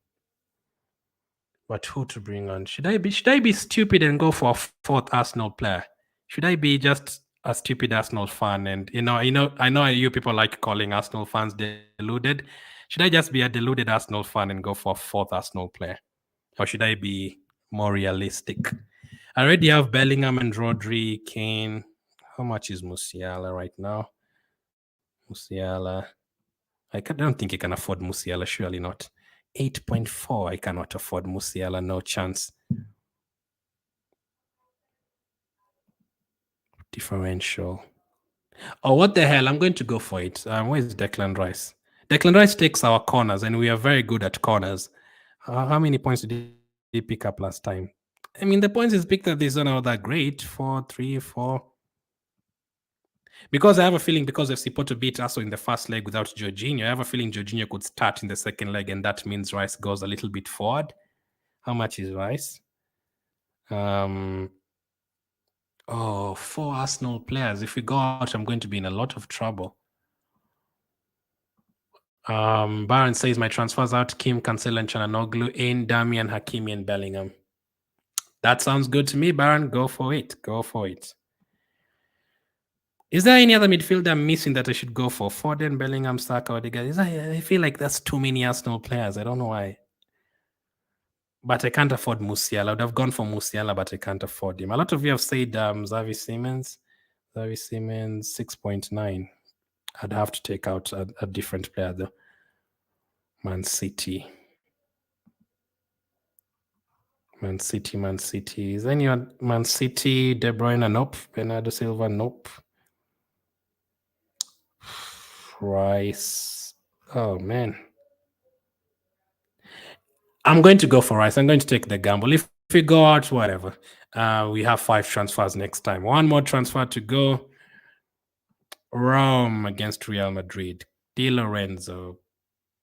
But who to bring on? Should I be stupid and go for a fourth Arsenal player? Should I be just a stupid Arsenal fan? And I know you people like calling Arsenal fans deluded. Should I just be a deluded Arsenal fan and go for a fourth Arsenal player? Or should I be more realistic? I already have Bellingham and Rodri, Kane. How much is Musiala right now? Musiala. I don't think you can afford Musiala, surely not. 8.4. I cannot afford Musiala, no chance. Differential. Oh, what the hell? I'm going to go for it. Where is Declan Rice? Declan Rice takes our corners, and we are very good at corners. How many points did he pick up last time? I mean, the points he's picked up this are not that great. 4, 3, 4. Because I have a feeling because FC Porto beat us in the first leg without Jorginho, I have a feeling Jorginho could start in the second leg, and that means Rice goes a little bit forward. How much is Rice? 4 Arsenal players. If we go out, I'm going to be in a lot of trouble. Baron says my transfers out: Kim, Cancelo, and Çalhanoğlu, in Damian, Hakimi, and Bellingham. That sounds good to me, Baron. Go for it. Is there any other midfielder I'm missing that I should go for? Foden, Bellingham, Saka, Odegaard. I feel like that's too many Arsenal players. I don't know why. but I can't afford Musiala. I would have gone for Musiala, but I can't afford him. A lot of you have said Xavi Simons. Xavi Simons, 6.9. I'd have to take out a different player, though. Man City. Man City. Is anyone Man City? De Bruyne, nope. Bernardo Silva, nope. Rice. Oh, man. I'm going to go for Rice. I'm going to take the gamble. If we go out, whatever. We have 5 transfers next time. One more transfer to go. Rome against Real Madrid. Di Lorenzo.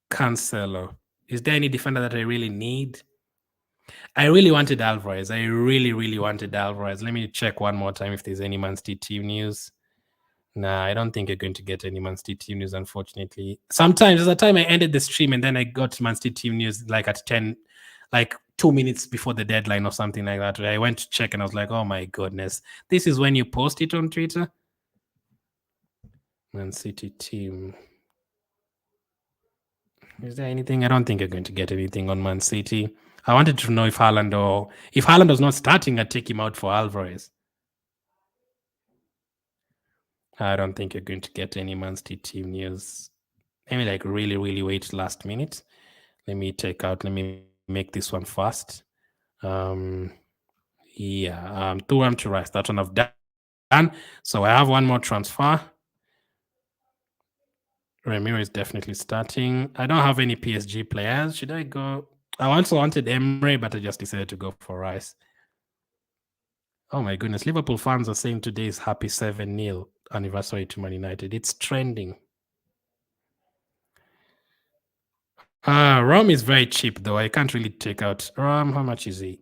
Cancelo. Is there any defender that I really need? I really wanted Alvarez. I really wanted Alvarez. Let me check one more time if there's any Man City team news. Nah, I don't think you're going to get any Man City team news, unfortunately. Sometimes there's a time I ended the stream and then I got Man City team news like at 10, like 2 minutes before the deadline or something like that. I went to check and I was like, oh my goodness. This is when you post it on Twitter? Man City team. Is there anything? I don't think you're going to get anything on Man City. I wanted to know if Haaland was not starting, I'd take him out for Alvarez. I don't think you're going to get any Man City team news. Maybe like really wait last minute. Let me make this one fast. Thuram to Rice. That one I've done. So I have one more transfer. Ramiro is definitely starting. I don't have any PSG players. Should I go? I also wanted Emre, but I just decided to go for Rice. Oh my goodness. Liverpool fans are saying today is happy 7-0 anniversary to Man United. It's trending. Rom is very cheap, though. I can't really take out Rom. How much is he?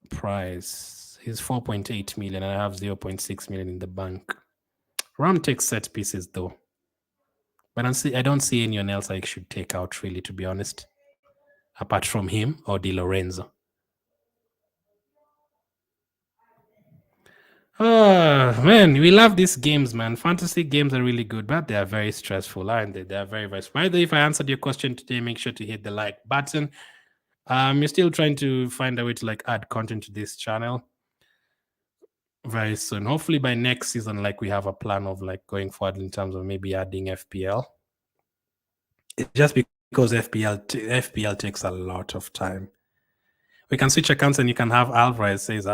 Price. He's 4.8 million, and I have 0.6 million in the bank. Rom takes set pieces, though. But I don't see anyone else I should take out, really, to be honest. Apart from him or Di Lorenzo. Oh, man, we love these games, man. Fantasy games are really good, but they are very stressful, aren't they? They are very By the way, if I answered your question today, make sure to hit the like button. You're still trying to find a way to like add content to this channel very soon. Hopefully by next season, like we have a plan of like going forward in terms of maybe adding FPL. It's just because FPL takes a lot of time. We can switch accounts and you can have Alvarez says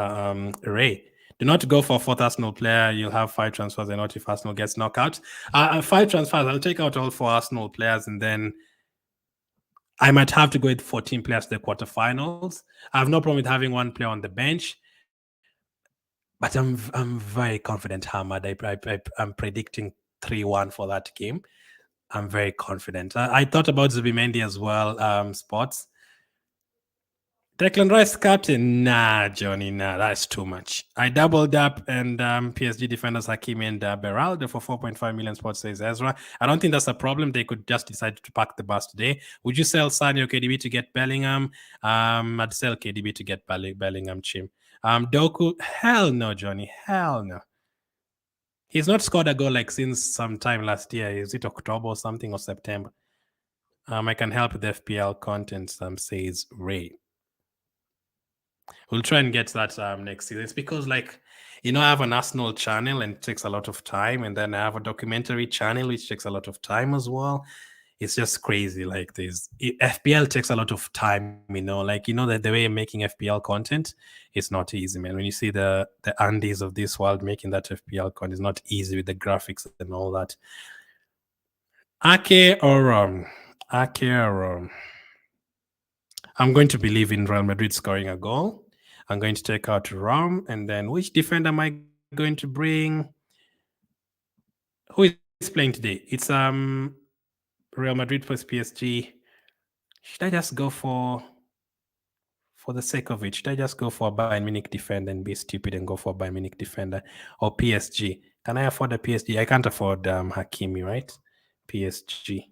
Ray. Do not go for 4th Arsenal player. You'll have 5 transfers and not if Arsenal gets knocked out. 5 transfers, I'll take out all 4 Arsenal players and then I might have to go with 14 players to the quarterfinals. I have no problem with having 1 player on the bench. But I'm very confident, Hamad. I'm predicting 3-1 for that game. I'm very confident. I thought about Zubimendi as well, spots. Declan Rice captain? Nah, Johnny, nah, that's too much. I doubled up and PSG defenders Hakimi and Beraldo for 4.5 million spots, says Ezra. I don't think that's a problem. They could just decide to pack the bus today. Would you sell Sadio KDB to get Bellingham? I'd sell KDB to get Bellingham, Chim. Doku? Hell no, Johnny. Hell no. He's not scored a goal like since sometime last year. Is it October or something or September? I can help with FPL content, says Ray. We'll try and get that next season. It's because, like, I have an Arsenal channel and it takes a lot of time. And then I have a documentary channel, which takes a lot of time as well. It's just crazy. Like, FPL takes a lot of time, like, that the way you're making FPL content, it's not easy, man. When you see the Andes of this world making that FPL content, it's not easy with the graphics and all that. Ake or Rom? I'm going to believe in Real Madrid scoring a goal. I'm going to take out Rom. And then which defender am I going to bring? Who is playing today? It's Real Madrid versus PSG. Should I just go for the sake of it? Should I just go for a Bayern Munich defender and be stupid and go for a Bayern Munich defender? Or PSG? Can I afford a PSG? I can't afford Hakimi, right? PSG.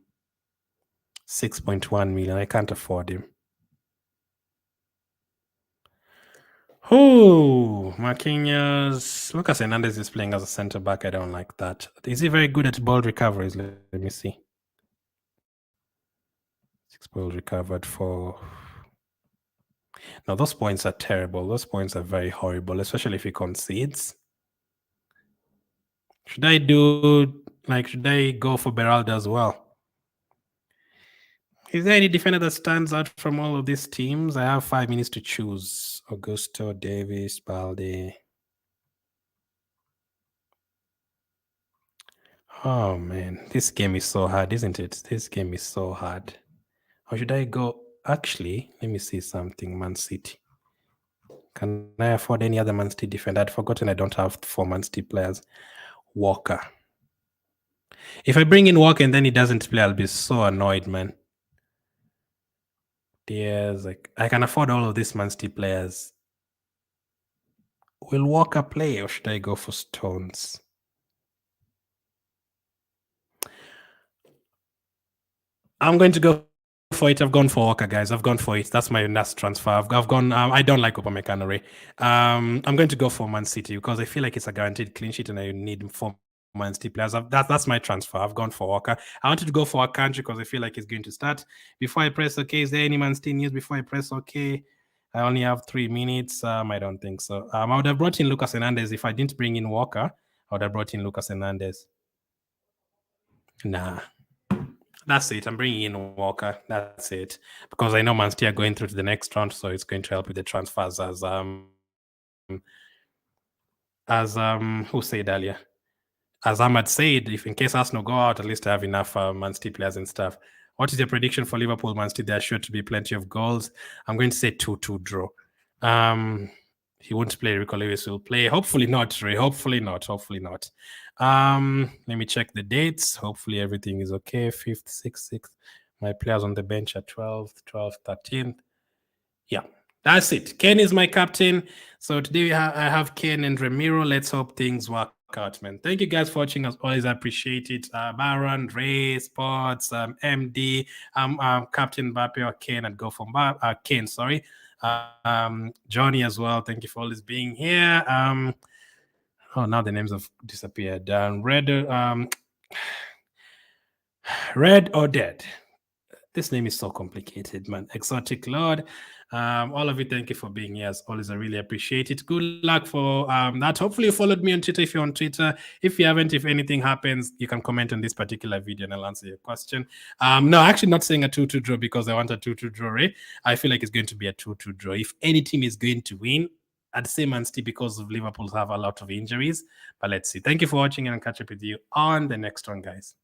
6.1 million. I can't afford him. Oh, Marquinhos. Lucas Hernandez is playing as a center back. I don't like that. Is he very good at ball recoveries? Let me see. 6 balls recovered for Now, those points are terrible. Those points are very horrible, especially if he concedes. Should I should I go for Beraldo as well? Is there any defender that stands out from all of these teams? I have 5 minutes to choose. Augusto, Davis, Balde. Oh man, this game is so hard, isn't it? This game is so hard. Or should I go? Actually, let me see something. Man City. Can I afford any other Man City defender? I'd forgotten I don't have 4 Man City players. Walker. If I bring in Walker and then he doesn't play, I'll be so annoyed, man. There's I can afford all of these Man City players. Will Walker play or should I go for Stones? I'm going to go for it. I've gone for Walker, guys. I've gone for it. That's my last transfer. I've gone. I don't like Upamecano. I'm going to go for Man City because I feel like it's a guaranteed clean sheet and I need 4 Man City players. That's my transfer. I've gone for Walker. I wanted to go for a country because I feel like it's going to start. Before I press OK, is there any Man City news before I press OK? I only have 3 minutes. I don't think so. I would have brought in Lucas Hernandez. If I didn't bring in Walker, I would have brought in Lucas Hernandez. Nah. That's it. I'm bringing in Walker. That's it. Because I know Man City are going through to the next round, so it's going to help with the transfers as who said earlier. As Ahmad said, if in case Arsenal go out, at least I have enough Man City players and stuff. What is your prediction for Liverpool, Man City? There are sure to be plenty of goals. I'm going to say 2-2 draw. He won't play. Rico Lewis will play. Hopefully not, Ray. Hopefully not. Hopefully not. Let me check the dates. Hopefully everything is okay. 5th, 6th, 6th. My players on the bench are 12th, 12th, 13th. Yeah, that's it. Ken is my captain. So today I have Ken and Ramiro. Let's hope things work out, man. Thank you guys for watching. As always, I appreciate it. Baron, Ray, Sports, MD, Captain Mbappe or Ken and go for Ken, sorry. Johnny as well. Thank you for always being here. Oh, now the names have disappeared. Red or Dead. This name is so complicated, man. Exotic Lord. All of you, thank you for being here. As always, I really appreciate it. Good luck for that. Hopefully you followed me on Twitter if you're on Twitter. If you haven't, if anything happens, you can comment on this particular video and I'll answer your question. No, actually not saying a 2-2 draw because I want a 2-2 draw. I feel like it's going to be a 2-2 draw. If any team is going to win, I'd say Man City because of Liverpool have a lot of injuries. But let's see. Thank you for watching and I'll catch up with you on the next one, guys.